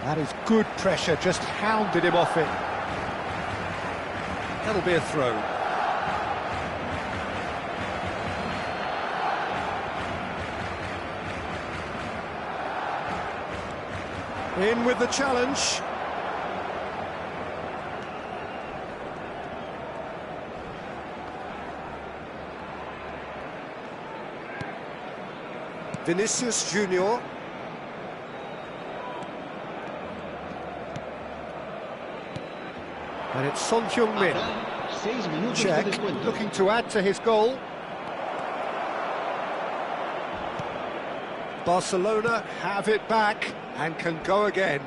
Speaker 1: That is good pressure, just hounded him off it. That'll be a throw. In with the challenge. Vinicius Junior. And it's Son Heung-min. Check, looking to add to his goal. Barcelona have it back and can go again.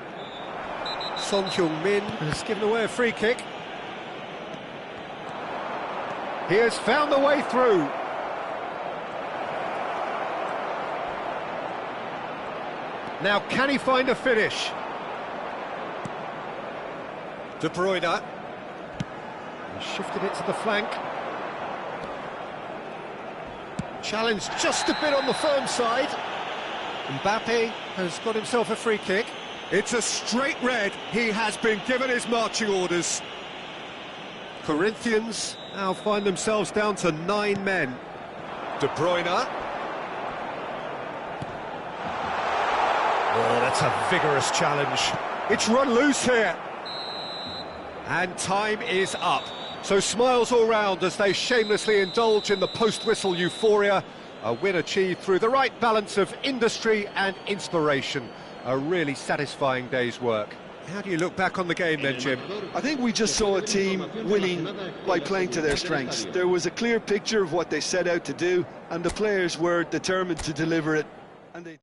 Speaker 1: Son Heung-min has given away a free kick. He has found the way through. Now, can he find a finish? De Bruyne. He shifted it to the flank. Challenge just a bit on the firm side. Mbappe has got himself a free kick. It's a straight red. He has been given his marching orders. Corinthians now find themselves down to 9 men. De Bruyne. Oh, that's a vigorous challenge. It's run loose here. And time is up. So smiles all round as they shamelessly indulge in the post-whistle euphoria. A win achieved through the right balance of industry and inspiration. A really satisfying day's work. How do you look back on the game then, Jim?
Speaker 4: I think we just saw a team winning by playing to their strengths. There was a clear picture of what they set out to do, and the players were determined to deliver it. And they